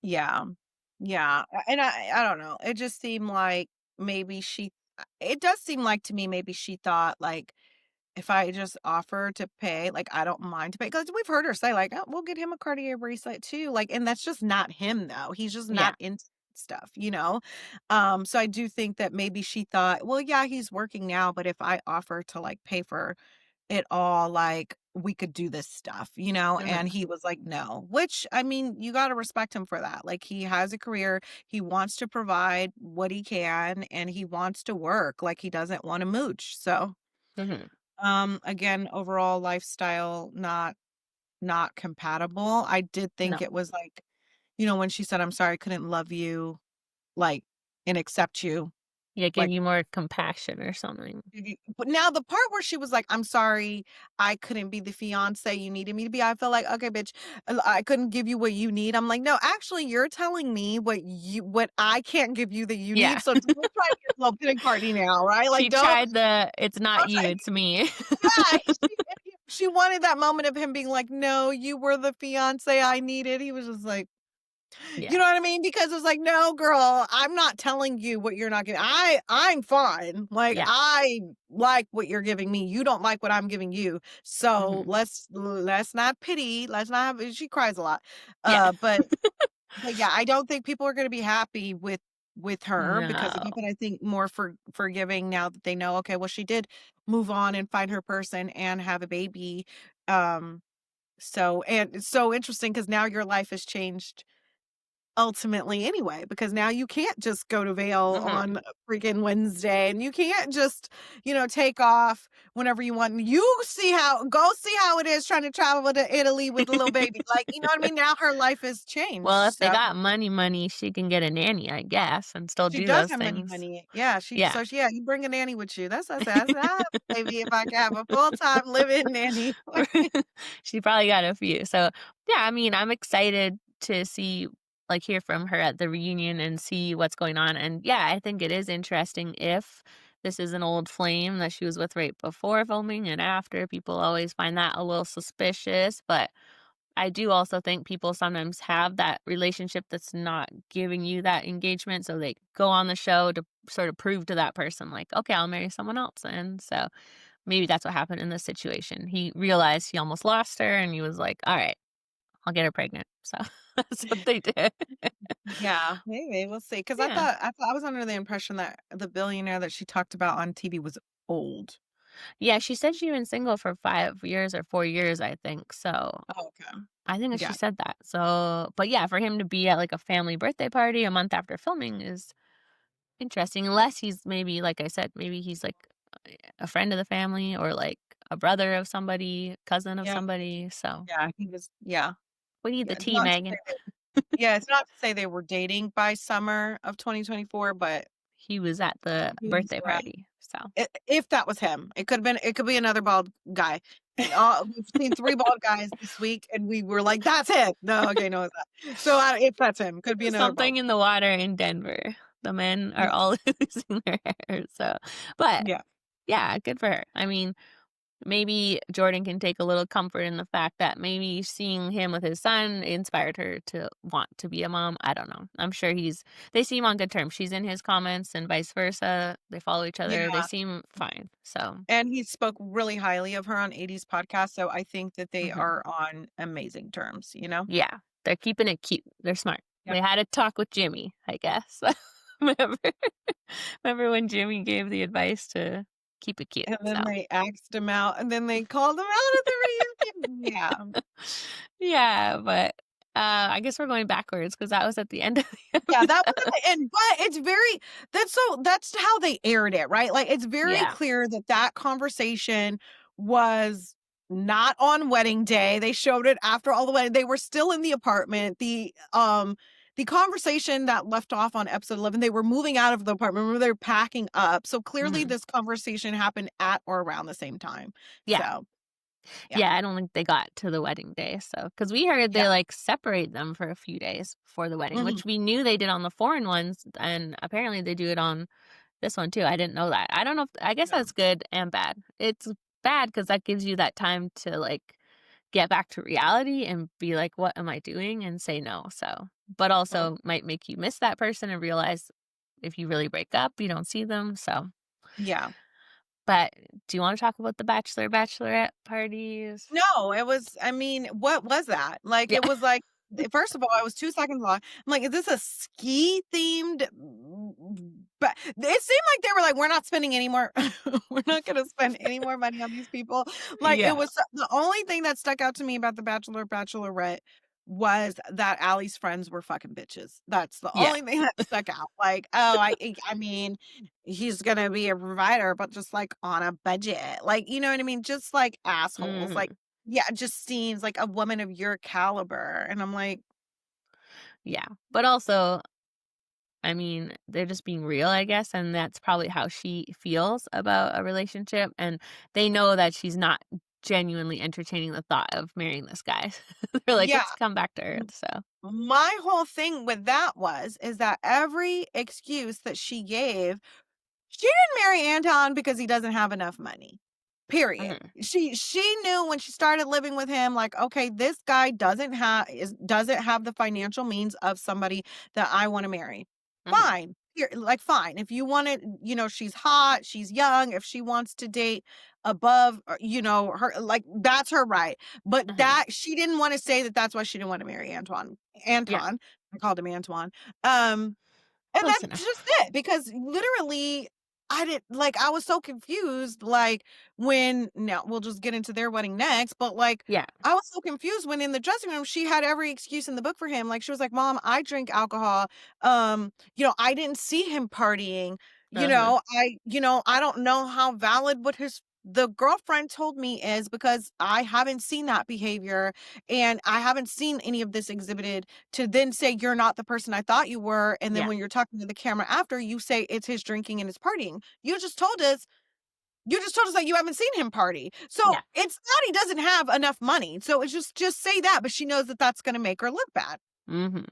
[SPEAKER 2] yeah. Yeah, and I don't know. It just seemed like maybe it does seem like to me maybe she thought like if I just offer to pay, like, I don't mind to pay, because 'cause we've heard her say, like, "Oh, we'll get him a Cartier bracelet too," like, and that's just not him, though. He's just
[SPEAKER 3] Yeah.
[SPEAKER 2] not into stuff, you know? So I do think that maybe she thought, well, yeah, he's working now, but if I offer to like pay for it all, like we could do this stuff, you know? And
[SPEAKER 3] Mhm.
[SPEAKER 2] he was like, no, which I mean, you got to respect him for that. Like he has a career, he wants to provide what he can, and he wants to work. Like he doesn't want to mooch. So,
[SPEAKER 3] Mhm.
[SPEAKER 2] again, overall lifestyle not compatible. I did think
[SPEAKER 3] No.
[SPEAKER 2] it was like, you know, when she said, I'm sorry, I couldn't love you, like, and accept you,
[SPEAKER 3] Yeah, give
[SPEAKER 2] like,
[SPEAKER 3] you more compassion or something.
[SPEAKER 2] but now the part where she was like, I'm sorry, I couldn't be the fiance you needed me to be. I felt like, okay, bitch, I couldn't give you what you need. I'm like, no, actually, you're telling me what I can't give you that you
[SPEAKER 3] Yeah.
[SPEAKER 2] need. So don't try to get a little pity party now, right? Like,
[SPEAKER 3] She tried the "It's not
[SPEAKER 2] don't
[SPEAKER 3] you,
[SPEAKER 2] try.
[SPEAKER 3] it's me."
[SPEAKER 2] Yeah, she wanted that moment of him being like, no, you were the fiance I needed. He was just like,
[SPEAKER 3] Yeah.
[SPEAKER 2] you know what I mean? Because it's like, "No, girl, I'm not telling you what you're not giving. I'm fine. Like,
[SPEAKER 3] Yeah.
[SPEAKER 2] I like what you're giving me. You don't like what I'm giving you. So
[SPEAKER 3] Mhm.
[SPEAKER 2] let's not pity. Let's not have." She cries a lot.
[SPEAKER 3] Yeah.
[SPEAKER 2] But yeah, I don't think people are gonna be happy with her because of
[SPEAKER 3] No.
[SPEAKER 2] it, but I think more forgiving now that they know, okay, well, she did move on and find her person and have a baby. Um, so and it's so interesting because now your life has changed ultimately anyway, because now you can't just go to Vail on
[SPEAKER 3] Mhm.
[SPEAKER 2] a freaking Wednesday, and you can't just, take off whenever you want. You go see how it is trying to travel to Italy with a little baby. Like, you know what I mean? Now her life has changed.
[SPEAKER 3] Well, if they
[SPEAKER 2] So
[SPEAKER 3] got money, she can get a nanny, I guess, and still
[SPEAKER 2] she
[SPEAKER 3] do
[SPEAKER 2] does
[SPEAKER 3] those
[SPEAKER 2] have money,
[SPEAKER 3] things.
[SPEAKER 2] money. Yeah,
[SPEAKER 3] Yeah.
[SPEAKER 2] yeah, you bring a nanny with you. That's what I said. I said, "Ah, maybe if I could have a full-time living nanny."
[SPEAKER 3] She probably got a few. So, yeah, I mean, I'm excited to see like hear from her at the reunion and see what's going on. And yeah, I think it is interesting if this is an old flame that she was with right before filming and after. People always find that a little suspicious, but I do also think people sometimes have that relationship that's not giving you that engagement. So they go on the show to sort of prove to that person, like, okay, I'll marry someone else. And so maybe that's what happened in this situation. He realized he almost lost her and he was like, all right, I'll get her pregnant. So that's what they did.
[SPEAKER 2] Yeah, maybe we'll see. Because
[SPEAKER 3] Yeah.
[SPEAKER 2] I thought I was under the impression that the billionaire that she talked about on TV was old.
[SPEAKER 3] Yeah. She said she'd been single for 5 years or 4 years, I think. So
[SPEAKER 2] Oh, okay.
[SPEAKER 3] I think that she
[SPEAKER 2] Yeah.
[SPEAKER 3] said that. So, but yeah, for him to be at like a family birthday party a month after filming is interesting, unless he's maybe, like I said, maybe he's like a friend of the family or like a brother of somebody, cousin of
[SPEAKER 2] Yeah.
[SPEAKER 3] somebody. So
[SPEAKER 2] Yeah, he was yeah.
[SPEAKER 3] we need the
[SPEAKER 2] Yeah, it's
[SPEAKER 3] tea,
[SPEAKER 2] not to
[SPEAKER 3] Megan.
[SPEAKER 2] say that it's not to say they were dating by summer of 2024, but
[SPEAKER 3] He was at the
[SPEAKER 2] he was
[SPEAKER 3] birthday
[SPEAKER 2] around.
[SPEAKER 3] party. So
[SPEAKER 2] If that was him, it could be another bald guy. We've seen 3 bald guys this week, and we were like, "That's it." No, okay, no, it's not. So, if that's him, could be another bald.
[SPEAKER 3] something in the water in Denver. The men are
[SPEAKER 2] Yeah,
[SPEAKER 3] all losing their hair. So, but
[SPEAKER 2] yeah.
[SPEAKER 3] yeah, good for her. I mean, maybe Jordan can take a little comfort in the fact that maybe seeing him with his son inspired her to want to be a mom. I don't know. I'm sure they seem on good terms. She's in his comments and vice versa. They follow each other. They
[SPEAKER 2] Yeah,
[SPEAKER 3] seem fine. So,
[SPEAKER 2] and he spoke really highly of her on 80's podcast, so I think that they
[SPEAKER 3] mhm.
[SPEAKER 2] are on amazing terms, you know?
[SPEAKER 3] Yeah, they're keeping it cute. They're smart.
[SPEAKER 2] Yep.
[SPEAKER 3] They had a talk with Jimmy, I guess. Remember remember when Jimmy gave the advice to keep it cute,
[SPEAKER 2] And then
[SPEAKER 3] so
[SPEAKER 2] they axed him out, and then they called him out at the reunion. Yeah.
[SPEAKER 3] yeah, but, I guess we're going backwards because that was at the end of the
[SPEAKER 2] Yeah, that was at
[SPEAKER 3] episode.
[SPEAKER 2] the end, but it's very that's how they aired it, right? Like, it's very
[SPEAKER 3] Yeah,
[SPEAKER 2] clear that that conversation was not on wedding day. They showed it after all the wedding. They were still in the apartment. The conversation that left off on episode 11, they were moving out of the apartment. Remember, they were packing up. So clearly
[SPEAKER 3] mhm,
[SPEAKER 2] this conversation happened at or around the same time.
[SPEAKER 3] yeah.
[SPEAKER 2] So, yeah.
[SPEAKER 3] Yeah, I don't think they got to the wedding day, so because we heard
[SPEAKER 2] Yeah.
[SPEAKER 3] they, like, separate them for a few days before the wedding,
[SPEAKER 2] Mhm.
[SPEAKER 3] which we knew they did on the foreign ones, and apparently they do it on this one too. I didn't know that. I don't know if I guess
[SPEAKER 2] Yeah.
[SPEAKER 3] that's good and bad. It's bad because that gives you that time to, like, get back to reality and be like, "What am I doing?" and say no, so but
[SPEAKER 2] Well,
[SPEAKER 3] also might make you miss that person and realize if you really break up, you don't see them, so
[SPEAKER 2] yeah.
[SPEAKER 3] but do you wanna talk about the bachelor, bachelorette parties?
[SPEAKER 2] No, it was I mean, what was that? Like,
[SPEAKER 3] Yeah.
[SPEAKER 2] it was like first of all, it was 2 seconds long. I'm like, "Is this a ski-themed?" But it seemed like they were like, "We're not spending any more we're not gonna spend any more money on these people." Like, it
[SPEAKER 3] Yeah.
[SPEAKER 2] was the only thing that stuck out to me about The Bachelor, Bachelorette was that Allie's friends were fucking bitches. That's the
[SPEAKER 3] Yeah.
[SPEAKER 2] only thing that stuck out. Like, oh, I mean, he's gonna be a provider, but just, like, on a budget. Like, you know what I mean? Just, like, assholes. Like,
[SPEAKER 3] Mhm.
[SPEAKER 2] yeah, it just seems like a woman of your caliber, and I'm like,
[SPEAKER 3] Yeah. But also, I mean, they're just being real, I guess, and that's probably how she feels about a relationship, and they know that she's not genuinely entertaining the thought of marrying this guy. They're like,
[SPEAKER 2] yeah.
[SPEAKER 3] "It's come back to earth," so
[SPEAKER 2] My whole thing with that is that every excuse that she gave, she didn't marry Anton because he doesn't have enough money. Period.
[SPEAKER 3] Mhm,
[SPEAKER 2] She knew when she started living with him, like, okay, this guy doesn't have the financial means of somebody that I want to marry.
[SPEAKER 3] mhm.
[SPEAKER 2] Fine. Here, like, fine. If you want it, she's hot, she's young. If she wants to date above, her, like, that's her right. But
[SPEAKER 3] Mhm.
[SPEAKER 2] that she didn't want to say that that's why she didn't want to marry Antoine.
[SPEAKER 3] Yeah,
[SPEAKER 2] Anton. I called him Antoine. Um, and
[SPEAKER 3] close
[SPEAKER 2] that's
[SPEAKER 3] enough.
[SPEAKER 2] just it, because literally, I didn't like, I was so confused, like, when now we'll just get into their wedding next, but, like,
[SPEAKER 3] Yeah.
[SPEAKER 2] I was so confused when in the dressing room, she had every excuse in the book for him. Like, she was like, "Mom, I drink alcohol. I didn't see him partying.
[SPEAKER 3] Uh-huh.
[SPEAKER 2] I don't know how valid what the girlfriend told me is, because I haven't seen that behavior, and I haven't seen any of this exhibited, to then say you're not the person I thought you were, and then
[SPEAKER 3] Yeah,
[SPEAKER 2] when you're talking to the camera after, you say it's his drinking and his partying. You just told us that you haven't seen him party. So,
[SPEAKER 3] yeah.
[SPEAKER 2] it's not he doesn't have enough money. So, it's just say that, but she knows that that's gonna make her look bad.
[SPEAKER 3] Mhm.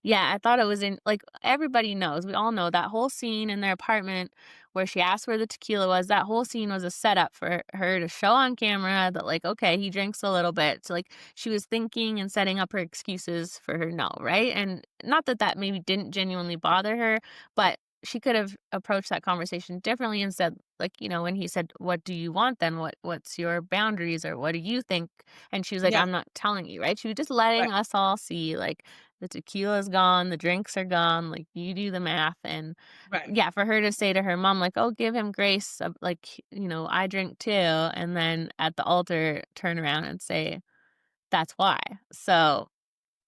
[SPEAKER 3] Yeah, I thought it was in like, everybody knows, we all know that whole scene in their apartment where she asked where the tequila was, that whole scene was a setup for her to show on camera that, like, okay, he drinks a little bit. So, like, she was thinking and setting up her excuses for her no, right? And not that that maybe didn't genuinely bother her, but she could have approached that conversation differently and said, like, when he said, "What do you want then? What's your boundaries, or what do you think?" And she was like,
[SPEAKER 2] Yeah,
[SPEAKER 3] "I'm not telling you," right? She was just
[SPEAKER 2] right,
[SPEAKER 3] letting us all see, like, the tequila's gone, the drinks are gone, like, you do the math, and
[SPEAKER 2] right.
[SPEAKER 3] yeah, for her to say to her mom, like, "Oh, give him grace, like, I drink too," and then at the altar, turn around and say, "That's why." So,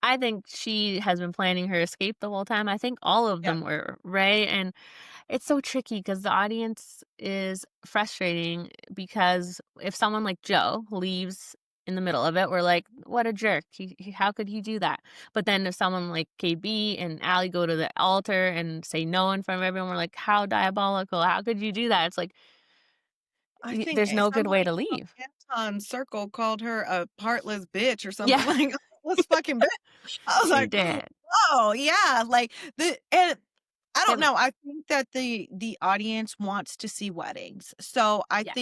[SPEAKER 3] I think she has been planning her escape the whole time. I think all of
[SPEAKER 2] Yeah.
[SPEAKER 3] them were, right? And it's so tricky because the audience is frustrating because if someone like Joe leaves in the middle of it, we're like, "What a jerk. How could he do that?" But then if someone like KB and Allie go to the altar and say no in front of everyone, we're like, "How diabolical. How could you do that?" It's like,
[SPEAKER 2] I think,
[SPEAKER 3] there's no good way
[SPEAKER 2] somebody
[SPEAKER 3] to
[SPEAKER 2] from
[SPEAKER 3] leave.
[SPEAKER 2] Anton's circle called her a heartless bitch or something,
[SPEAKER 3] Yeah,
[SPEAKER 2] like, "This fucking bitch." I was
[SPEAKER 3] they
[SPEAKER 2] like,
[SPEAKER 3] did.
[SPEAKER 2] "Oh, yeah." Like, and I
[SPEAKER 3] They
[SPEAKER 2] don't
[SPEAKER 3] have a
[SPEAKER 2] know, I think that the audience wants to see weddings. So,
[SPEAKER 3] yeah.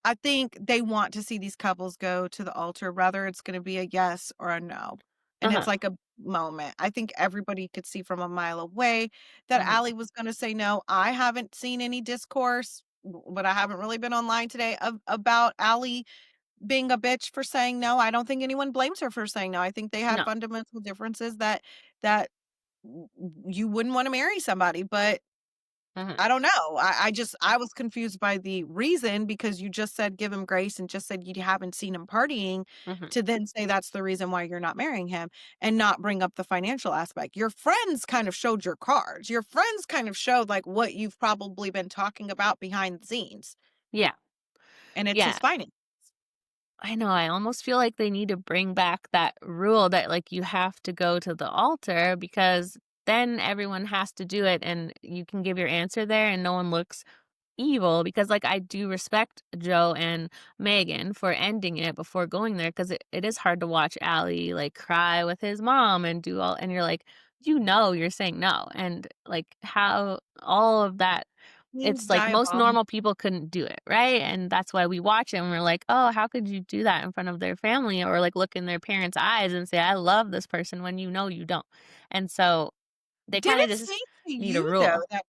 [SPEAKER 2] I think they want to see these couples go to the altar, whether it's gonna be a yes or a no. And it's
[SPEAKER 3] Uh-huh.
[SPEAKER 2] like a moment. I think everybody could see from a mile away that
[SPEAKER 3] Mhm.
[SPEAKER 2] Allie was gonna say no. I haven't seen any discourse, but I haven't really been online today about Allie being a bitch for saying no. I don't think anyone blames her for saying no. I think they had
[SPEAKER 3] No.
[SPEAKER 2] fundamental differences that you wouldn't wanna marry somebody, but
[SPEAKER 3] Mhm.
[SPEAKER 2] I don't know. I was confused by the reason, because you just said give him grace and just said you haven't seen him partying,
[SPEAKER 3] Mhm.
[SPEAKER 2] to then say that's the reason why you're not marrying him, and not bring up the financial aspect. Your friends kind of showed your cards. Your friends kind of showed, like, what you've probably been talking about behind the scenes,
[SPEAKER 3] Yeah.
[SPEAKER 2] and it's
[SPEAKER 3] Yeah.
[SPEAKER 2] his finance.
[SPEAKER 3] I know, I almost feel like they need to bring back that rule that, like, you have to go to the altar because then everyone has to do it and you can give your answer there and no one looks evil because, like, I do respect Joe and Megan for ending it before going there because it is hard to watch Allie, like, cry with his mom and do all and you're like, you're saying no, and, like, how all of that
[SPEAKER 2] Seems
[SPEAKER 3] it's like most
[SPEAKER 2] diabolical.
[SPEAKER 3] normal people couldn't do it, right? And that's why we watch it and we're like, "Oh, how could you do that in front of their family?" Or, like, look in their parents' eyes and say, "I love this person," when you know you don't. And so, they
[SPEAKER 2] Did
[SPEAKER 3] kinda
[SPEAKER 2] it
[SPEAKER 3] just
[SPEAKER 2] seem to
[SPEAKER 3] need a
[SPEAKER 2] you, though,
[SPEAKER 3] rule.
[SPEAKER 2] that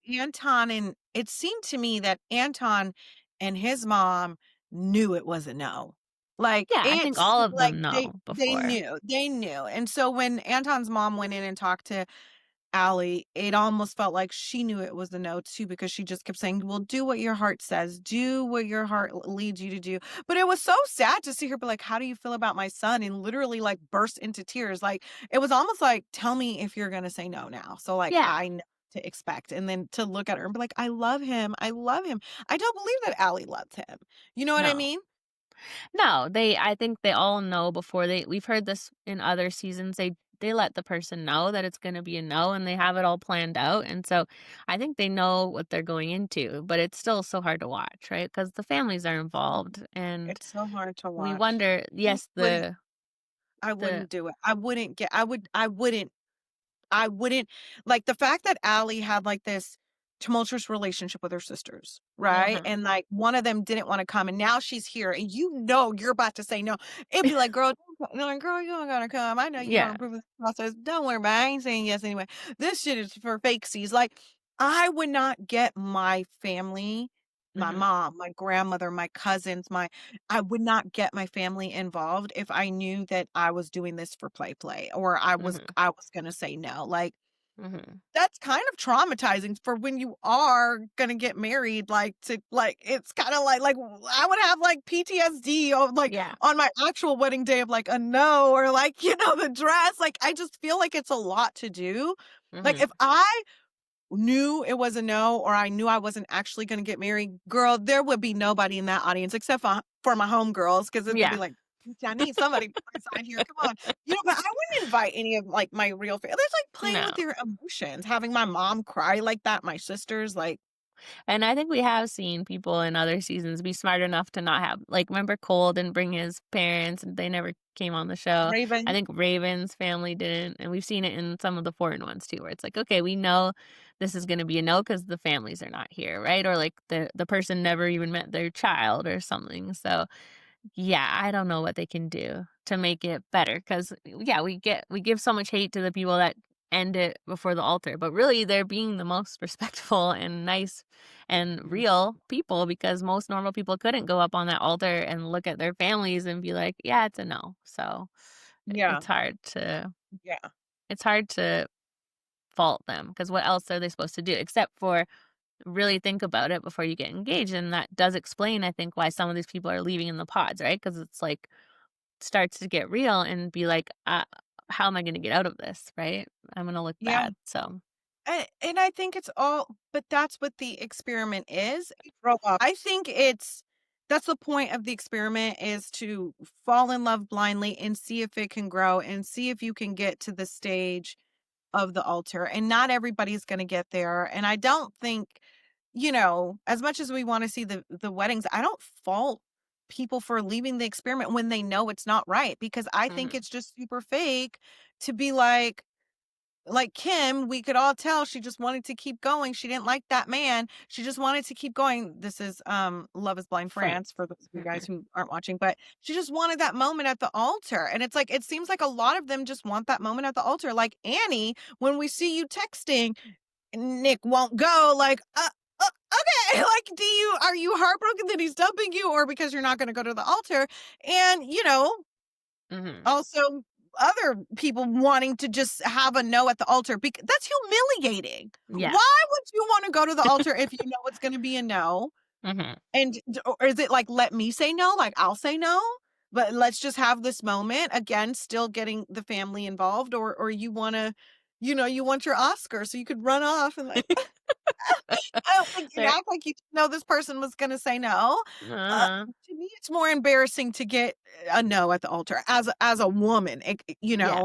[SPEAKER 2] it seemed to me that Anton and his mom knew it was a no? Like,
[SPEAKER 3] Yeah, I think
[SPEAKER 2] it's
[SPEAKER 3] all of
[SPEAKER 2] like
[SPEAKER 3] them
[SPEAKER 2] they
[SPEAKER 3] know
[SPEAKER 2] they
[SPEAKER 3] before.
[SPEAKER 2] knew, they knew, and so when Anton's mom went in and talked to Allie, it almost felt like she knew it was a no too because she just kept saying, "Well, do what your heart says. Do what your heart leads you to do." But it was so sad to see her be like, "How do you feel about my son?" and literally like burst into tears. Like it was almost like, "Tell me if you're gonna say no now." So like
[SPEAKER 3] Yeah.
[SPEAKER 2] I know to expect, and then to look at her and be like, "I love him. I love him." I don't believe that Allie loves him. You know what I
[SPEAKER 3] No.
[SPEAKER 2] mean?
[SPEAKER 3] No, I think they all know before we've heard this in other seasons, they let the person know that it's gonna be a no, and they have it all planned out, and so I think they know what they're going into, but it's still so hard to watch, right? Because the families are involved, and
[SPEAKER 2] It's so hard to
[SPEAKER 3] we
[SPEAKER 2] watch.
[SPEAKER 3] wonder yes,
[SPEAKER 2] Wouldn't I
[SPEAKER 3] the
[SPEAKER 2] wouldn't do it. I wouldn't like the fact that Allie had like this tumultuous relationship with her sisters, right?
[SPEAKER 3] mhm.
[SPEAKER 2] And like one of them didn't want to come and now she's here and you know you're about to say no. It'd be like, girl, don't no, girl, you don't gotta come. I know you
[SPEAKER 3] Yeah.
[SPEAKER 2] want to prove this process. Don't worry about it. I ain't saying yes anyway. This shit is for fakesies. Like, I would not get my family, my
[SPEAKER 3] Mhm.
[SPEAKER 2] mom, my grandmother, my cousins, I would not get my family involved if I knew that I was doing this for play or
[SPEAKER 3] Mhm.
[SPEAKER 2] I was gonna say no. Like,
[SPEAKER 3] Mhm.
[SPEAKER 2] that's kind of traumatizing for when you are gonna get married, like, to like, it's kinda like, I would have, like, PTSD of, like,
[SPEAKER 3] Yeah.
[SPEAKER 2] on my actual wedding day of, like, a no or, like, the dress, like, I just feel like it's a lot to do. Like, if
[SPEAKER 3] Mhm.
[SPEAKER 2] I knew it was a no or I knew I wasn't actually gonna get married, girl, there would be nobody in that audience except for my homegirls because they'd be
[SPEAKER 3] Yeah.
[SPEAKER 2] like, "I need somebody by my side here, come on." But I wouldn't invite any of, like, my real family. That's like playing
[SPEAKER 3] No.
[SPEAKER 2] with your emotions, having my mom cry like that, my sisters, like
[SPEAKER 3] And I think we have seen people in other seasons be smart enough to not have like, remember Cole didn't bring his parents, and they never came on the show. I
[SPEAKER 2] Raven.
[SPEAKER 3] think Raven's family didn't, and we've seen it in some of the foreign ones too, where it's like, "Okay, we know this is gonna be a no because the families are not here," right? Or, like, the person never even met their child or something, so yeah, I don't know what they can do to make it better because yeah, we give so much hate to the people that end it before the altar, but really they're being the most respectful and nice and
[SPEAKER 2] Mhm.
[SPEAKER 3] real people because most normal people couldn't go up on that altar and look at their families and be like, "Yeah, it's a no." So,
[SPEAKER 2] Yeah,
[SPEAKER 3] it's hard to
[SPEAKER 2] yeah.
[SPEAKER 3] it's hard to fault them because what else are they supposed to do except for really think about it before you get engaged, and that does explain, I think, why some of these people are leaving in the pods, right? Because it's like starts to get real and be like, how am I gonna get out of this, right? I'm gonna look
[SPEAKER 2] Yeah,
[SPEAKER 3] bad, so
[SPEAKER 2] and I think it's all but that's what the experiment is. I think that's the point of the experiment is to fall in love blindly and see if it can grow and see if you can get to the stage of the altar, and not everybody's gonna get there, and I don't think, as much as we wanna see the weddings, I don't fault people for leaving the experiment when they know it's not right, because I think
[SPEAKER 3] mhm,
[SPEAKER 2] it's just super fake to be like Kim, we could all tell she just wanted to keep going, she didn't like that man, she just wanted to keep going. This is, Love is Blind
[SPEAKER 3] France.
[SPEAKER 2] France for those of you guys
[SPEAKER 3] Mhm.
[SPEAKER 2] who aren't watching, but she just wanted that moment at the altar, and it's like, it seems like a lot of them just want that moment at the altar, like Annie, when we see you texting, Nick won't go, like, okay, like, are you heartbroken that he's dumping you or because you're not gonna go to the altar? And,
[SPEAKER 3] Mhm.
[SPEAKER 2] also, other people wanting to just have a no at the altar that's humiliating.
[SPEAKER 3] Yeah.
[SPEAKER 2] Why would you wanna go to the altar if you know it's gonna be a no?
[SPEAKER 3] Mhm.
[SPEAKER 2] And or is it like, "Let me say no," like, "I'll say no, but let's just have this moment," again, still getting the family involved, or you wanna you want your Oscar so you could run off and, like, I don't think you
[SPEAKER 3] There
[SPEAKER 2] act like you know this person was gonna say no.
[SPEAKER 3] uh
[SPEAKER 2] To me, it's more embarrassing to get a no at the altar as a woman,
[SPEAKER 3] Yeah.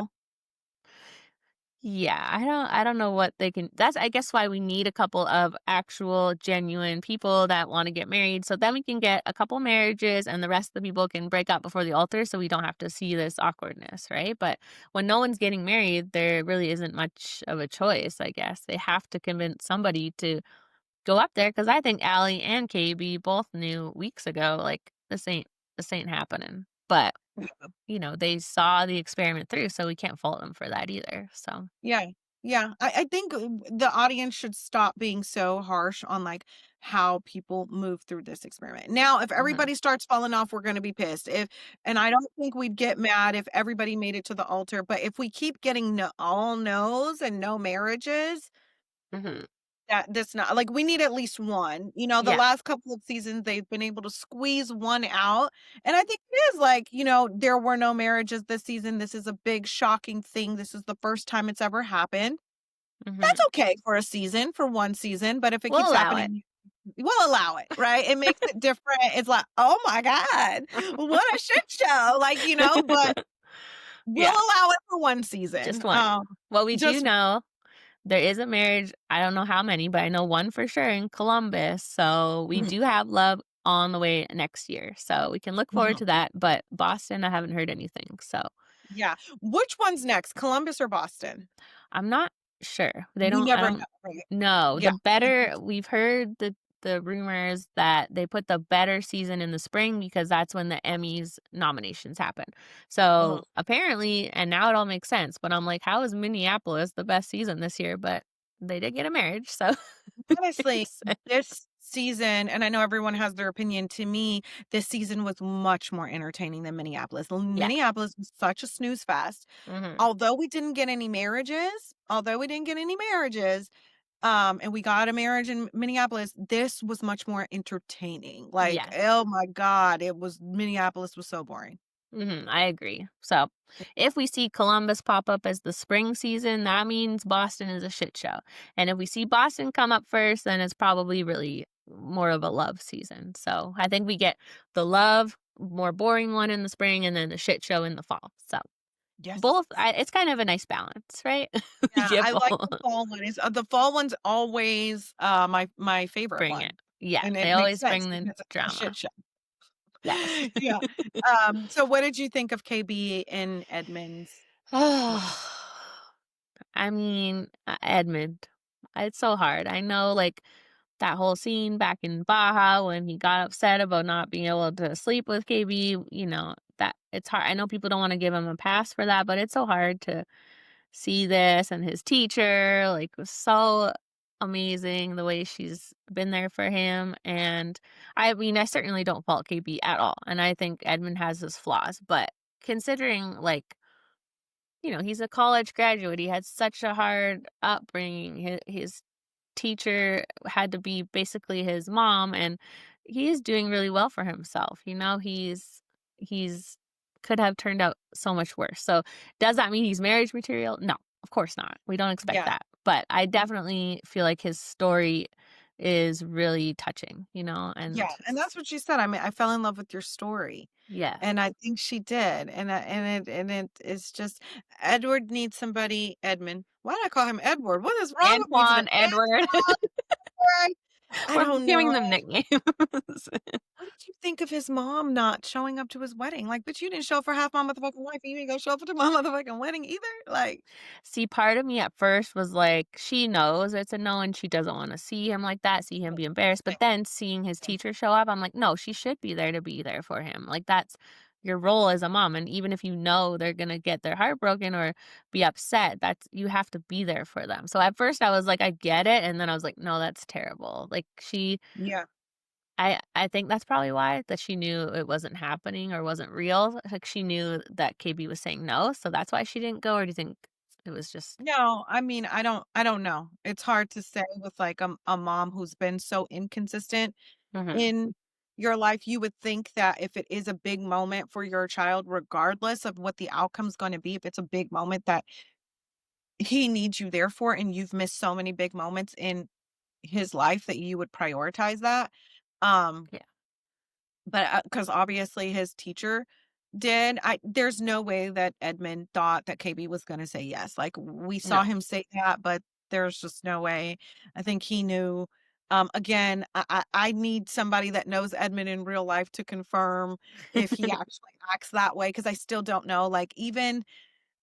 [SPEAKER 3] Yeah, I don't know what they can that's I guess why we need a couple of actual genuine people that wanna get married, so then we can get a couple marriages and the rest of the people can break up before the altar so we don't have to see this awkwardness, right? But when no one's getting married, there really isn't much of a choice, I guess. They have to convince somebody to go up there because I think Allie and KB both knew weeks ago, like, this ain't happening. But, they saw the experiment through, so we can't fault them for that either, so
[SPEAKER 2] Yeah. Yeah, I think the audience should stop being so harsh on like how people move through this experiment. Now, if
[SPEAKER 3] Mhm.
[SPEAKER 2] everybody starts falling off, we're going to be pissed. If and I don't think we'd get mad if everybody made it to the altar, but if we keep getting no, all no's and no marriages,
[SPEAKER 3] Mhm.
[SPEAKER 2] that's not like we need at least one. You know, the
[SPEAKER 3] Yeah.
[SPEAKER 2] last couple of seasons they've been able to squeeze one out. And I think it is like, there were no marriages this season. This is a big shocking thing. This is the first time it's ever happened. That's
[SPEAKER 3] Mhm.
[SPEAKER 2] okay for a season, for 1 season, but if it
[SPEAKER 3] We'll
[SPEAKER 2] keeps
[SPEAKER 3] allow it.
[SPEAKER 2] happening, we'll allow it, right? It makes it different. It's like, "Oh my god, what a shit show," like, but we'll
[SPEAKER 3] Yeah,
[SPEAKER 2] allow it for 1
[SPEAKER 3] just
[SPEAKER 2] season.
[SPEAKER 3] one. Well, we do
[SPEAKER 2] Just
[SPEAKER 3] know there is a marriage, I don't know how many, but I know one for sure in Columbus, so we
[SPEAKER 2] Mhm,
[SPEAKER 3] do have love on the way next year, so we can look forward
[SPEAKER 2] mhm,
[SPEAKER 3] to that, but Boston, I haven't heard anything, so
[SPEAKER 2] yeah. Which one's next, Columbus or Boston?
[SPEAKER 3] I'm not sure.
[SPEAKER 2] We
[SPEAKER 3] I
[SPEAKER 2] never know,
[SPEAKER 3] don't
[SPEAKER 2] right?
[SPEAKER 3] know.
[SPEAKER 2] Yeah.
[SPEAKER 3] We've heard the rumors that they put the better season in the spring because that's when the Emmys nominations happen.
[SPEAKER 2] Uh-huh.
[SPEAKER 3] So apparently, and now it all makes sense, but I'm like, how is Minneapolis the best season this year? But they did get a marriage, so it
[SPEAKER 2] Honestly,
[SPEAKER 3] makes sense.
[SPEAKER 2] this season, and I know everyone has their opinion, to me, this season was much more entertaining than Minneapolis.
[SPEAKER 3] Yeah.
[SPEAKER 2] Minneapolis was such a snooze fest.
[SPEAKER 3] Hmm.
[SPEAKER 2] Although we didn't get any marriages, and we got a marriage in Minneapolis, this was much more entertaining. Like,
[SPEAKER 3] Yes.
[SPEAKER 2] oh my god, Minneapolis was so boring.
[SPEAKER 3] I agree. So, if we see Columbus pop up as the spring season, that means Boston is a shit show. And if we see Boston come up first, then it's probably really more of a love season. So, I think we get the love, more boring one in the spring, and then the shit show in the fall. So,
[SPEAKER 2] Yes.
[SPEAKER 3] it's kind of a nice balance, right? We
[SPEAKER 2] Yeah,
[SPEAKER 3] get
[SPEAKER 2] I like
[SPEAKER 3] both.
[SPEAKER 2] the fall one. The fall one's always, my favorite
[SPEAKER 3] Bring it.
[SPEAKER 2] one,
[SPEAKER 3] Yeah,
[SPEAKER 2] and it
[SPEAKER 3] they
[SPEAKER 2] makes
[SPEAKER 3] always
[SPEAKER 2] sense
[SPEAKER 3] bring the
[SPEAKER 2] because it's a
[SPEAKER 3] drama.
[SPEAKER 2] shit show.
[SPEAKER 3] Yes.
[SPEAKER 2] Yeah. So what did you think of KB and Edmund's wedding?
[SPEAKER 3] I mean, Edmund. It's so hard. I know, like, that whole scene back in Baja when he got upset about not being able to sleep with KB, that it's hard. I know people don't wanna give him a pass for that, but it's so hard to see this, and his teacher, like, was so amazing the way she's been there for him, and I mean, I certainly don't fault KB at all, and I think Edmund has his flaws, but considering, like, he's a college graduate. He had such a hard upbringing. His teacher had to be basically his mom, and he is doing really well for himself. He's could have turned out so much worse. So does that mean he's marriage material? No, of course not. We don't expect
[SPEAKER 2] Yeah.
[SPEAKER 3] that. But I definitely feel like his story is really touching,
[SPEAKER 2] Yeah,
[SPEAKER 3] and
[SPEAKER 2] and that's what she said. I mean, I fell in love with your story,
[SPEAKER 3] yes.
[SPEAKER 2] and I think she did. And it is just Edward needs somebody. Edmund. Why did I call him Edward? What is wrong with me today?
[SPEAKER 3] Antoine, Edward.
[SPEAKER 2] Edward. I
[SPEAKER 3] We're
[SPEAKER 2] don't
[SPEAKER 3] giving
[SPEAKER 2] know.
[SPEAKER 3] them nicknames.
[SPEAKER 2] What did you think of his mom not showing up to his wedding? Like, but you didn't show up for half my motherfucking life, and you didn't go show up to my motherfucking wedding either. Like,
[SPEAKER 3] See, part of me at first was like, she knows it's a no and she doesn't want to see him like that, see him
[SPEAKER 2] yeah,
[SPEAKER 3] be embarrassed. But
[SPEAKER 2] same,
[SPEAKER 3] then seeing his
[SPEAKER 2] same.
[SPEAKER 3] teacher show up, I'm like, no, she should be there to be there for him. Like, that's your role as a mom. And even if you know they're going to get their heart broken or be upset, you have to be there for them. So at first I was like, I get it. And then I was like, no, that's terrible. Like,
[SPEAKER 2] Yeah,
[SPEAKER 3] I think that's probably why that she knew it wasn't happening or wasn't real. Like, she knew that KB was saying no. So that's why she didn't go. Or do you think it was just,
[SPEAKER 2] no, I mean, I don't know. It's hard to say with like a mom who's been so inconsistent
[SPEAKER 3] Mhm.
[SPEAKER 2] in your life. You would think that if it is a big moment for your child, regardless of what the outcome's going to be, if it's a big moment that he needs you there for, and you've missed so many big moments in his life that you would prioritize that. Um,
[SPEAKER 3] Yeah.
[SPEAKER 2] but because obviously his teacher did, there's no way that Edmund thought that KB was going to say yes. Like we saw
[SPEAKER 3] No.
[SPEAKER 2] him say that, but there's just no way. I think he knew. Again, I need somebody that knows Edmund in real life to confirm if he actually acts that way because I still don't know. Like even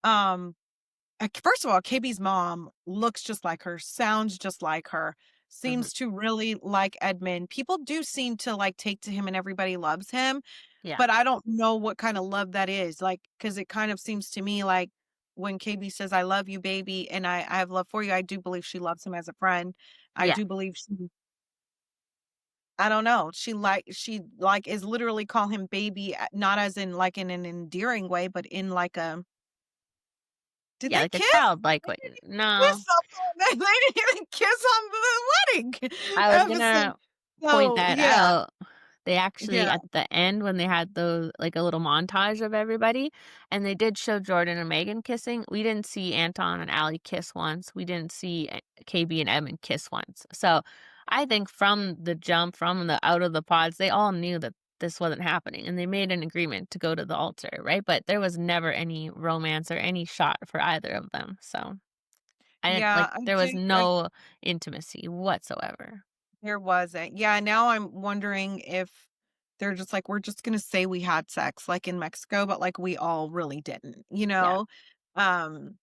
[SPEAKER 2] um first of all, KB's mom looks just like her, sounds just like her,
[SPEAKER 3] Mhm.
[SPEAKER 2] seems to really like Edmund. People do seem to like take to him and everybody loves him,
[SPEAKER 3] Yeah.
[SPEAKER 2] but I don't know what kind of love that is. Like, because it kind of seems to me like when KB says, "I love you, baby, and I have love for you," I do believe she loves him as a friend. I
[SPEAKER 3] Yeah.
[SPEAKER 2] do believe I don't know, she is literally call him baby, not as in, like, in an endearing way, but in, like, a did
[SPEAKER 3] Yeah,
[SPEAKER 2] they
[SPEAKER 3] like a
[SPEAKER 2] kiss?
[SPEAKER 3] childlike
[SPEAKER 2] They
[SPEAKER 3] way.
[SPEAKER 2] didn't even
[SPEAKER 3] No,
[SPEAKER 2] kiss on the they didn't even kiss on the wedding
[SPEAKER 3] I was
[SPEAKER 2] episode.
[SPEAKER 3] gonna point
[SPEAKER 2] So,
[SPEAKER 3] that
[SPEAKER 2] yeah,
[SPEAKER 3] out. They actually,
[SPEAKER 2] yeah,
[SPEAKER 3] at the end, when they had the like a little montage of everybody, and they did show Jordan and Megan kissing. We didn't see Anton and Allie kiss once. We didn't see KB and Edmund kiss once. So I think from the jump, from the out of the pods, they all knew that this wasn't happening, and they made an agreement to go to the altar, right? But there was never any romance or any shot for either of them. So I didn't like
[SPEAKER 2] yeah, I
[SPEAKER 3] there was
[SPEAKER 2] think I
[SPEAKER 3] no intimacy whatsoever.
[SPEAKER 2] there wasn't. Yeah, now I'm wondering if they're just like, "We're just gonna say we had sex," like in Mexico, but, like, we all really didn't, you
[SPEAKER 3] Yeah.
[SPEAKER 2] know? Um,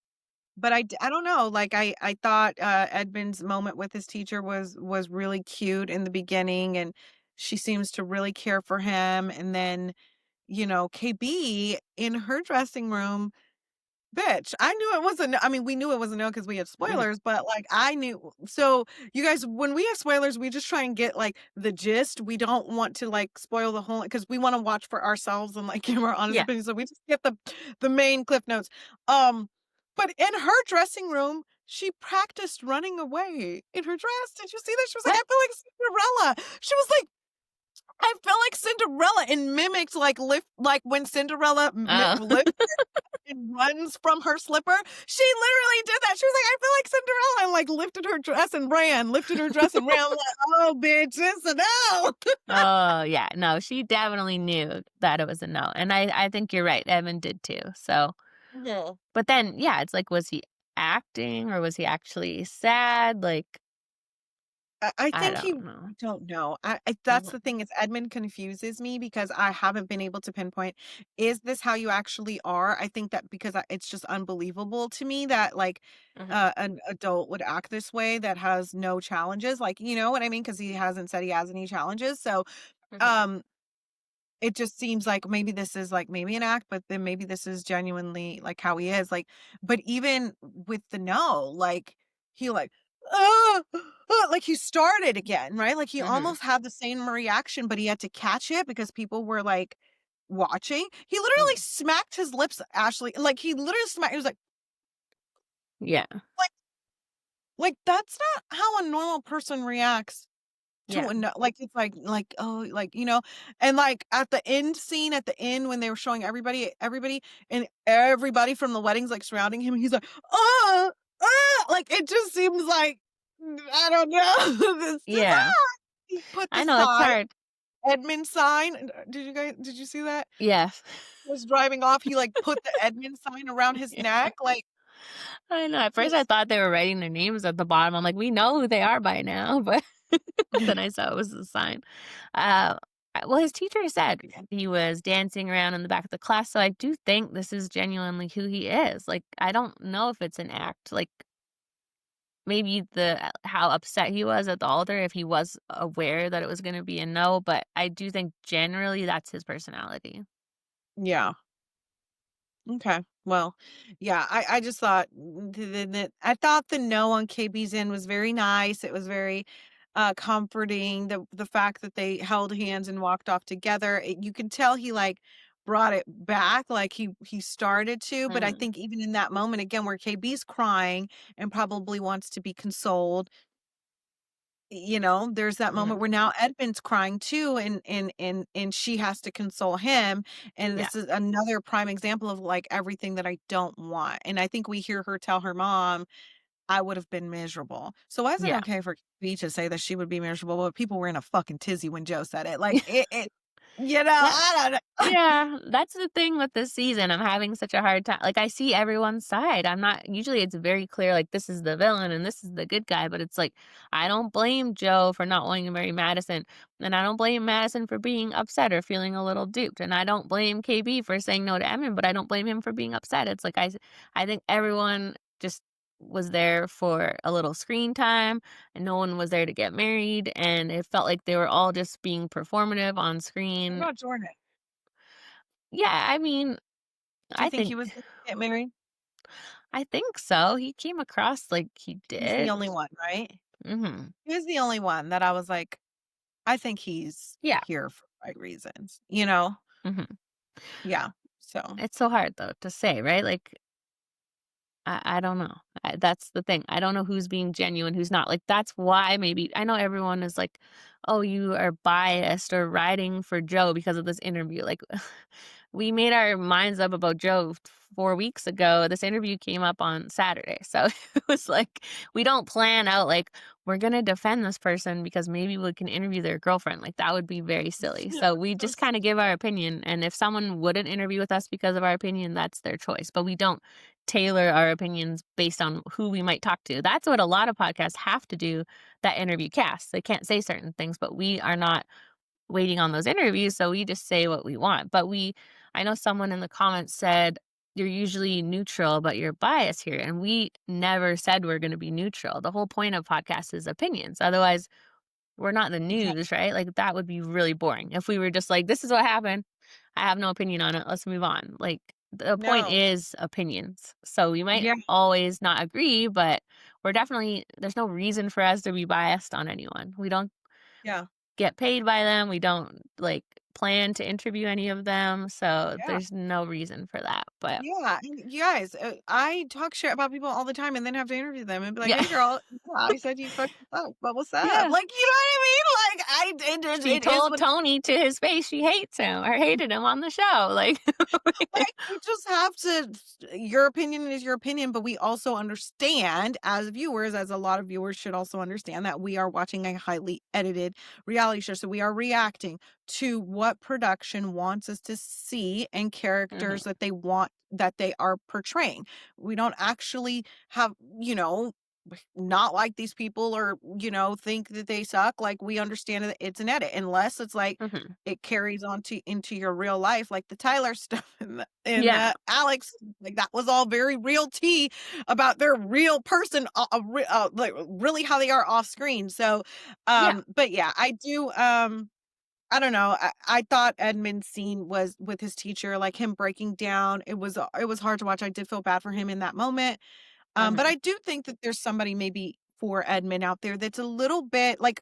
[SPEAKER 2] but I don't know, like, I thought, Edmund's moment with his teacher was really cute in the beginning, and she seems to really care for him, and then, KB in her dressing room. Bitch, I knew it wasn't I mean, we knew it wasn't no because we had
[SPEAKER 3] Mhm.
[SPEAKER 2] spoilers, but, like, I knew so, you guys, when we have spoilers, we just try and get, like, the gist. We don't want to, like, spoil the whole because we wanna watch for ourselves and, like, give our honest
[SPEAKER 3] Yeah.
[SPEAKER 2] opinion, so we just get the main cliff notes. Um, but in her dressing room, she practiced running away in her dress. Did you see that? She was like,
[SPEAKER 3] What?
[SPEAKER 2] "I feel like Cinderella." She was like, "I feel like Cinderella," and mimicked, like, when Cinderella
[SPEAKER 3] Oh.
[SPEAKER 2] lifts and runs from her slipper. She literally did that. She was like, "I feel like Cinderella," and, like, lifted her dress and ran, lifted her dress and ran. I'm like, "Oh, bitch, it's a no."
[SPEAKER 3] Oh, yeah. No, she definitely knew that it was a no, and I think you're right, Evan did too, so
[SPEAKER 2] Yeah.
[SPEAKER 3] but then, yeah, it's like, was he acting or was he actually sad? Like,
[SPEAKER 2] I
[SPEAKER 3] I
[SPEAKER 2] think
[SPEAKER 3] don't know.
[SPEAKER 2] I don't know. I that's the
[SPEAKER 3] Mhm,
[SPEAKER 2] thing is Edmund confuses me because I haven't been able to pinpoint, is this how you actually are? I think that because it's just unbelievable to me that, like,
[SPEAKER 3] mhm,
[SPEAKER 2] an adult would act this way that has no challenges, like, you know what I mean? Because he hasn't said he has any challenges, so,
[SPEAKER 3] mhm,
[SPEAKER 2] um it just seems like maybe this is, like, maybe an act, but then maybe this is genuinely, like, how he is, like, but even with the no, like, he, like, "Ah, like, he started again, right? Like, he
[SPEAKER 3] mhm,
[SPEAKER 2] almost had the same reaction, but he had to catch it because people were, like, watching. He literally
[SPEAKER 3] mhm.
[SPEAKER 2] smacked his lips, Ashley, like, he literally smacked he was
[SPEAKER 3] Yeah,
[SPEAKER 2] like that's not how a normal person reacts
[SPEAKER 3] yeah,
[SPEAKER 2] to a no, like, it's oh, like, and, like, at the end scene, at the end when they were showing everybody, and everybody from the wedding's, like, surrounding him, he's like, "Oh, like, it just seems like, I don't know, this is
[SPEAKER 3] yeah.
[SPEAKER 2] he put the
[SPEAKER 3] I know, it's
[SPEAKER 2] sign,
[SPEAKER 3] hard.
[SPEAKER 2] Edmund sign, and, did you see that?
[SPEAKER 3] Yes.
[SPEAKER 2] Was driving off, he, like, put the Edmund sign around his
[SPEAKER 3] Yeah.
[SPEAKER 2] neck, like,
[SPEAKER 3] I know, at first I
[SPEAKER 2] it's
[SPEAKER 3] thought they were writing their names at the bottom, I'm like, "We know who they are by now," but then I saw it was a sign. Uh, well, his teacher said he was dancing around in the back of the class, so I do think this is genuinely who he is. Like, I don't know if it's an act. Like, maybe how upset he was at the altar, if he was aware that it was gonna be a no, but I do think generally that's his personality.
[SPEAKER 2] Yeah. Okay. Well, yeah, I just thought I thought the no on KB's end was very nice. It was very comforting. The fact that they held hands and walked off together, you can tell he, like, brought it back, like he started to, but I
[SPEAKER 3] Mhm.
[SPEAKER 2] think even in that moment again where KB's crying and probably wants to be consoled, there's that moment
[SPEAKER 3] Mhm.
[SPEAKER 2] where now Edmund's crying too, and she has to console him, and
[SPEAKER 3] Yeah.
[SPEAKER 2] this is another prime example of, like, everything that I don't want, and I think we hear her tell her mom, "I would have been miserable." So why is it
[SPEAKER 3] Yeah.
[SPEAKER 2] okay for B to say that she would be miserable, but people were in a fucking tizzy when Joe said it? Like,
[SPEAKER 3] That
[SPEAKER 2] I don't know.
[SPEAKER 3] Yeah, that's the thing with this season. I'm having such a hard time. Like, I see everyone's side. I'm not usually it's very clear, like, this is the villain and this is the good guy, but it's like, I don't blame Joe for not wanting to marry Madison. And I don't blame Madison for being upset or feeling a little duped. And I don't blame KB for saying no to Emin, but I don't blame him for being upset. It's like, I think everyone just was there for a little screen time and no one was there to get married. And it felt like they were all just being performative on
[SPEAKER 2] What
[SPEAKER 3] screen.
[SPEAKER 2] about Jordan?
[SPEAKER 3] Yeah, I mean,
[SPEAKER 2] Do you
[SPEAKER 3] I
[SPEAKER 2] think
[SPEAKER 3] think
[SPEAKER 2] he was gonna get married?
[SPEAKER 3] I think so. He came across like he
[SPEAKER 2] He's the
[SPEAKER 3] did.
[SPEAKER 2] only one, right?
[SPEAKER 3] Mhm.
[SPEAKER 2] He was the only one that I was like, I think he's
[SPEAKER 3] Yeah.
[SPEAKER 2] here for the right reasons, you know?
[SPEAKER 3] Mhm.
[SPEAKER 2] Yeah. So,
[SPEAKER 3] It's so hard though to say, right? Like I don't know. That's the thing. I don't know who's being genuine, who's not. Like that's why maybe I know everyone is like, "Oh, you are biased or riding for Joe because of this interview." Like we made our minds up about Joe 4 weeks ago. This interview came up on Saturday. So it was like we don't plan out like we're going to defend this person because maybe we can interview their girlfriend. Like that would be very silly. So we just kind of give our opinion, and if someone wouldn't interview with us because of our opinion, that's their choice. But we don't tailor our opinions based on who we might talk to. That's what a lot of podcasts have to do that interview casts. They can't say certain things, but we are not waiting on those interviews, so we just say what we want. But I know someone in the comments said, you're usually neutral, but you're biased here. And we never said we're going to be neutral. The whole point of podcasts is opinions. Otherwise, we're not the
[SPEAKER 2] yeah,
[SPEAKER 3] news, right? Like that would be really boring. If we were just like, this is what happened. I have no opinion on it. Let's move on. Like the point
[SPEAKER 2] no.
[SPEAKER 3] is opinions. So we might
[SPEAKER 2] Yeah,
[SPEAKER 3] always not agree, but there's no reason for us to be biased on anyone. We don't
[SPEAKER 2] yeah,
[SPEAKER 3] get paid by them. We don't like plan to interview any of them. So
[SPEAKER 2] yeah.
[SPEAKER 3] there's no reason for that. But
[SPEAKER 2] Yeah, and you guys, I talk shit about people all the time and then have to interview them and be like,
[SPEAKER 3] yeah.
[SPEAKER 2] "Hey, girl, yeah, I said you fucked up, but what's up?"
[SPEAKER 3] Yeah.
[SPEAKER 2] Like, you know what I mean? Like,
[SPEAKER 3] She
[SPEAKER 2] it is
[SPEAKER 3] told
[SPEAKER 2] what
[SPEAKER 3] Tony to his face she hates him or hated him on the show. Like
[SPEAKER 2] like, you just have to your opinion is your opinion, but we also understand as viewers, as a lot of viewers should also understand that we are watching a highly edited reality show. So we are reacting to what production wants us to see and
[SPEAKER 3] mhm,
[SPEAKER 2] characters that they want that they are portraying. We don't actually have, not like these people or, think that they suck. Like we understand that it's an edit, unless it's like
[SPEAKER 3] mhm.
[SPEAKER 2] it carries on to into your real life, like the Tyler stuff and
[SPEAKER 3] Yeah.
[SPEAKER 2] the Alex, like that was all very real tea about their real person, like really how they are off screen. So,
[SPEAKER 3] Yeah.
[SPEAKER 2] but yeah, I do. I don't know. I thought Edmund's scene was with his teacher, like him breaking down. It was hard to watch. I did feel bad for him in that moment. But
[SPEAKER 3] Mhm.
[SPEAKER 2] I do think that there's somebody maybe for Edmund out there that's a little bit like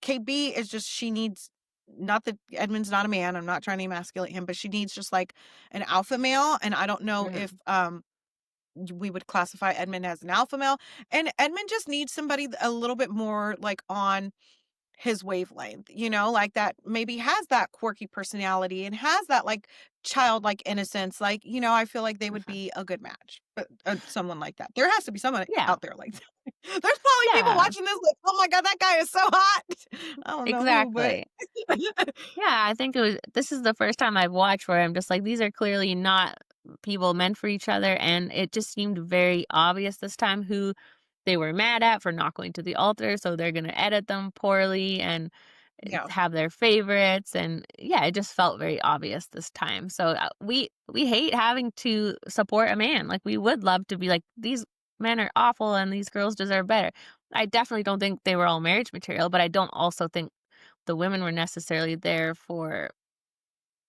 [SPEAKER 2] KB is just she needs not that Edmund's not a man. I'm not trying to emasculate him, but she needs just like an alpha male. And I don't know if
[SPEAKER 3] Mhm.
[SPEAKER 2] we would classify Edmund as an alpha male. And Edmund just needs somebody a little bit more like on his wavelength, like that maybe has that quirky personality and has that like childlike innocence. Like, I feel like they would
[SPEAKER 3] Mhm.
[SPEAKER 2] be a good match. But someone like that. There has to be someone
[SPEAKER 3] Yeah.
[SPEAKER 2] out there like that. There's probably people
[SPEAKER 3] Yeah.
[SPEAKER 2] watching this like, oh my God, that guy is so hot. I don't know who, but
[SPEAKER 3] Exactly. Yeah, I think this is the first time I've watched where I'm just like, these are clearly not people meant for each other. And it just seemed very obvious this time who they were mad at for not going to the altar. So they're going to edit them poorly and
[SPEAKER 2] yeah.
[SPEAKER 3] have their favorites. And yeah, it just felt very obvious this time. So we hate having to support a man. Like we would love to be like, these men are awful and these girls deserve better. I definitely don't think they were all marriage material, but I don't also think the women were necessarily there for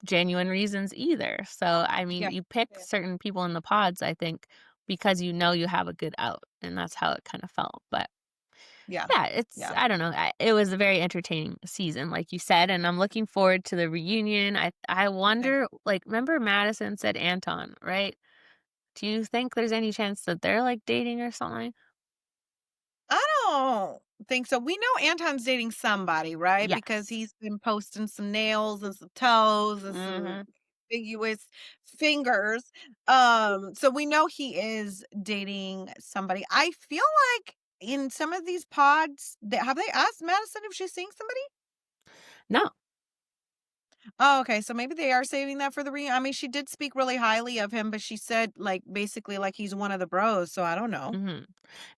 [SPEAKER 3] genuine reasons either. So, I mean,
[SPEAKER 2] Yeah.
[SPEAKER 3] you pick
[SPEAKER 2] Yeah.
[SPEAKER 3] certain people in the pods, I think, because you know you have a good out, and that's how it kind of felt. But
[SPEAKER 2] Yeah.
[SPEAKER 3] yeah,
[SPEAKER 2] Yeah.
[SPEAKER 3] I don't know. It was a very entertaining season, like you said, and I'm looking forward to the reunion. I
[SPEAKER 2] Same.
[SPEAKER 3] wonder, like, remember Madison said Anton, right? Do you think there's any chance that they're like dating or something?
[SPEAKER 2] I don't think so. We know Anton's dating somebody, right? Because
[SPEAKER 3] Yes.
[SPEAKER 2] he's been posting some nails and some toes and some
[SPEAKER 3] Mm-hmm.
[SPEAKER 2] ambiguous fingers. So we know he is dating somebody. I feel like in some of these pods, have they asked Madison if she's seeing somebody?
[SPEAKER 3] No.
[SPEAKER 2] Oh, okay. So maybe they are saving that for the reunion. I mean, she did speak really highly of him, but she said like basically like he's one of the bros. So I don't know.
[SPEAKER 3] Mm-hmm.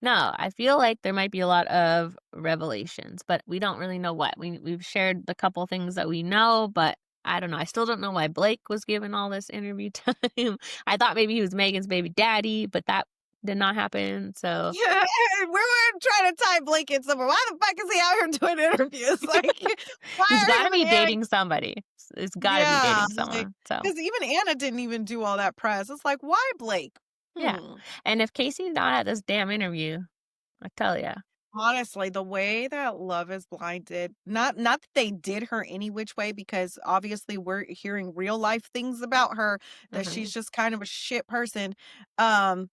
[SPEAKER 3] No, I feel like there might be a lot of revelations, but we don't really know what. We've shared the couple things that we know, but I don't know. I still don't know why Blake was given all this interview time. I thought maybe he was Megan's baby daddy, but that did not happen. So
[SPEAKER 2] Yeah, we're trying to tie Blake in somewhere. Why the fuck is he out here doing interviews? Like,
[SPEAKER 3] he's
[SPEAKER 2] fire
[SPEAKER 3] got to
[SPEAKER 2] him and
[SPEAKER 3] be
[SPEAKER 2] Anna.
[SPEAKER 3] dating somebody. It's got to be
[SPEAKER 2] Yeah,
[SPEAKER 3] dating
[SPEAKER 2] like,
[SPEAKER 3] someone. So
[SPEAKER 2] because even Anna didn't even do all that press. It's like, why Blake?
[SPEAKER 3] Yeah.
[SPEAKER 2] Hmm.
[SPEAKER 3] And if Casey's not at this damn interview, I tell ya.
[SPEAKER 2] Honestly, the way that Love is Blind did not that they did her any which way, because obviously we're hearing real life things about her, that
[SPEAKER 3] Mhm.
[SPEAKER 2] she's just kind of a shit person. Um,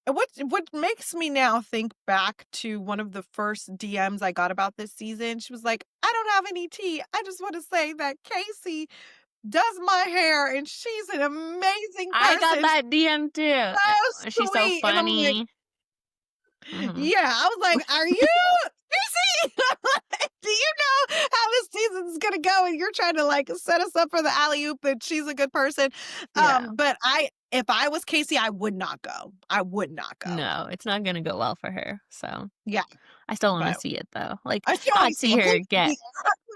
[SPEAKER 2] and what makes me now think back to one of the first DMs I got about this season. She was like, "I don't have any tea. I just want to say that Casey does my hair and she's an amazing
[SPEAKER 3] I got
[SPEAKER 2] person.
[SPEAKER 3] that DM too.
[SPEAKER 2] So
[SPEAKER 3] She's so
[SPEAKER 2] sweet." And I'm like,
[SPEAKER 3] funny. Mhm.
[SPEAKER 2] yeah, I was like, "Are you Casey? Do you know how this season's gonna go? And you're trying to like set us up for the alley oop that she's a good person."
[SPEAKER 3] Yeah.
[SPEAKER 2] But if I was Casey, I would not go. I would not go.
[SPEAKER 3] No, it's not gonna go well for her. So
[SPEAKER 2] Yeah,
[SPEAKER 3] I still want to
[SPEAKER 2] but
[SPEAKER 3] see it though. Like,
[SPEAKER 2] I still want
[SPEAKER 3] not
[SPEAKER 2] to see
[SPEAKER 3] see
[SPEAKER 2] it.
[SPEAKER 3] her
[SPEAKER 2] Please
[SPEAKER 3] get,
[SPEAKER 2] be there.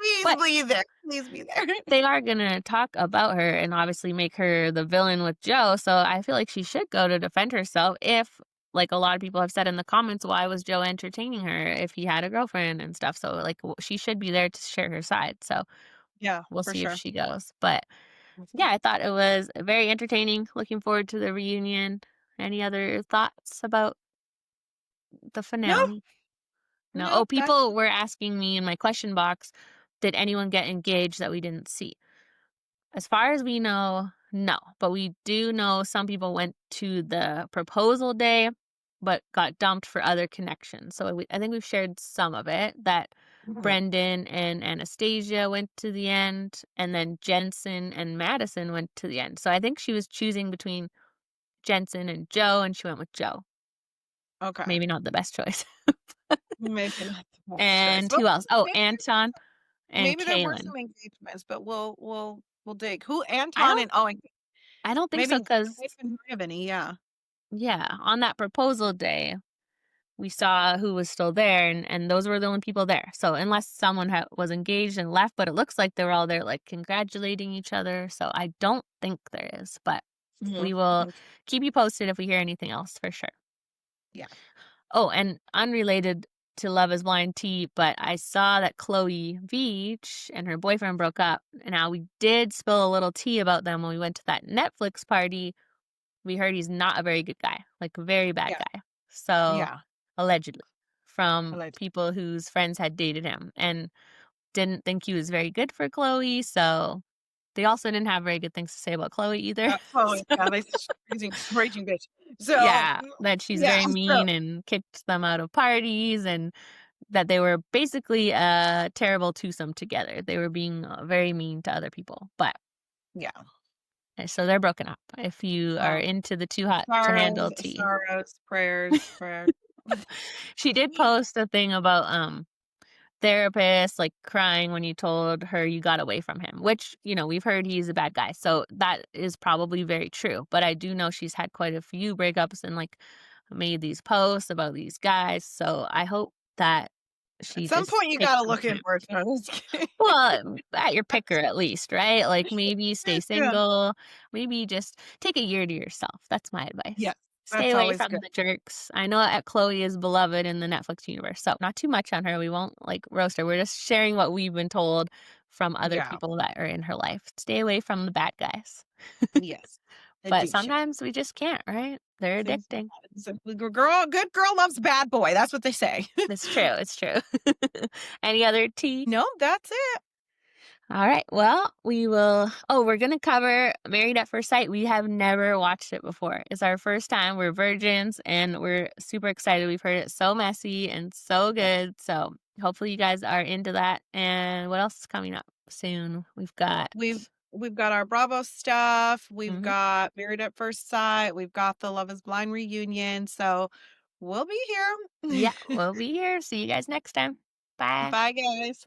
[SPEAKER 2] Please
[SPEAKER 3] but
[SPEAKER 2] be there. Please be there.
[SPEAKER 3] they are gonna talk about her and obviously make her the villain with Joe. So I feel like she should go to defend herself if, like a lot of people have said in the comments, why was Joe entertaining her if he had a girlfriend and stuff? So like she should be there to share her side. So
[SPEAKER 2] Yeah,
[SPEAKER 3] we'll
[SPEAKER 2] for
[SPEAKER 3] see if
[SPEAKER 2] sure.
[SPEAKER 3] she goes. But yeah, I thought it was very entertaining. Looking forward to the reunion. Any other thoughts about the
[SPEAKER 2] No,
[SPEAKER 3] finale? No.
[SPEAKER 2] no,
[SPEAKER 3] Oh, people were asking me in my question box, did anyone get engaged that we didn't see? As far as we know, no. But we do know some people went to the proposal day, but got dumped for other connections. So I think we've shared some of it that
[SPEAKER 2] Mhm.
[SPEAKER 3] Brendan and Anastasia went to the end, and then Jensen and Madison went to the end. So I think she was choosing between Jensen and Joe, and she went with Joe.
[SPEAKER 2] Okay.
[SPEAKER 3] Maybe not the best choice.
[SPEAKER 2] Maybe not the best choice.
[SPEAKER 3] And
[SPEAKER 2] Well,
[SPEAKER 3] who else? Oh,
[SPEAKER 2] maybe
[SPEAKER 3] Anton and
[SPEAKER 2] maybe there were
[SPEAKER 3] Kaylin.
[SPEAKER 2] some engagements, but we'll dig. Who
[SPEAKER 3] I
[SPEAKER 2] Anton
[SPEAKER 3] don't
[SPEAKER 2] and oh, and
[SPEAKER 3] I don't think so,
[SPEAKER 2] maybe
[SPEAKER 3] because
[SPEAKER 2] Nathan might have any, yeah.
[SPEAKER 3] yeah, on that proposal day, we saw who was still there, and those were the only people there. So unless someone was engaged and left, but it looks like they were all there, like, congratulating each other, so I don't think there is, but
[SPEAKER 2] Mhm.
[SPEAKER 3] we will
[SPEAKER 2] Okay.
[SPEAKER 3] keep you posted if we hear anything else for sure.
[SPEAKER 2] Yeah.
[SPEAKER 3] Oh, and unrelated to Love is Blind tea, but I saw that Chloe Veach and her boyfriend broke up. And now we did spill a little tea about them when we went to that Netflix party. We heard he's not a very good guy, like a very bad
[SPEAKER 2] Yeah.
[SPEAKER 3] guy. So
[SPEAKER 2] Yeah.
[SPEAKER 3] allegedly, from
[SPEAKER 2] Alleged.
[SPEAKER 3] people whose friends had dated him and didn't think he was very good for Chloe. So they also didn't have very good things to say about Chloe either.
[SPEAKER 2] Oh,
[SPEAKER 3] So
[SPEAKER 2] yeah, they raging bitch. So,
[SPEAKER 3] yeah, that she's
[SPEAKER 2] yeah,
[SPEAKER 3] very
[SPEAKER 2] so
[SPEAKER 3] mean and kicked them out of parties, and that they were basically a terrible twosome together. They were being very mean to other people. But
[SPEAKER 2] yeah.
[SPEAKER 3] so they're broken up. If you are
[SPEAKER 2] Well,
[SPEAKER 3] into the too hot to
[SPEAKER 2] sorrows,
[SPEAKER 3] handle tea.
[SPEAKER 2] sorrows, prayers.
[SPEAKER 3] She did post a thing about therapist like crying when you told her you got away from him, which, we've heard he's a bad guy. So that is probably very true. But I do know she's had quite a few breakups and like made these posts about these guys. So I hope that
[SPEAKER 2] At
[SPEAKER 3] she
[SPEAKER 2] some
[SPEAKER 3] just
[SPEAKER 2] point, you
[SPEAKER 3] takes
[SPEAKER 2] gotta
[SPEAKER 3] some
[SPEAKER 2] look
[SPEAKER 3] time.
[SPEAKER 2] inward. No, just kidding.
[SPEAKER 3] Well, at your picker at least, right? Like maybe stay
[SPEAKER 2] Yeah.
[SPEAKER 3] single, maybe just take a year to yourself. That's my advice.
[SPEAKER 2] Yes,
[SPEAKER 3] Stay
[SPEAKER 2] that's
[SPEAKER 3] away
[SPEAKER 2] always
[SPEAKER 3] from
[SPEAKER 2] good.
[SPEAKER 3] the jerks. I know that Chloe is beloved in the Netflix universe, so not too much on her. We won't like roast her. We're just sharing what we've been told from other
[SPEAKER 2] Yeah.
[SPEAKER 3] people that are in her life. Stay away from the bad guys.
[SPEAKER 2] Yes.
[SPEAKER 3] But
[SPEAKER 2] Addition.
[SPEAKER 3] sometimes we just can't, right? They're
[SPEAKER 2] Things
[SPEAKER 3] addicting.
[SPEAKER 2] good girl loves bad boy. That's what they say.
[SPEAKER 3] It's true. It's true. Any other tea?
[SPEAKER 2] No, that's it.
[SPEAKER 3] All right. Well, we will. Oh, we're going to cover Married at First Sight. We have never watched it before. It's our first time. We're virgins and we're super excited. We've heard it so messy and so good. So hopefully you guys are into that. And what else is coming up soon? We've got.
[SPEAKER 2] We've got our Bravo stuff. We've
[SPEAKER 3] Mhm.
[SPEAKER 2] got Married at First Sight. We've got the Love is Blind reunion. So we'll be here.
[SPEAKER 3] Yeah, we'll be here. See you guys next time. Bye.
[SPEAKER 2] Bye, guys.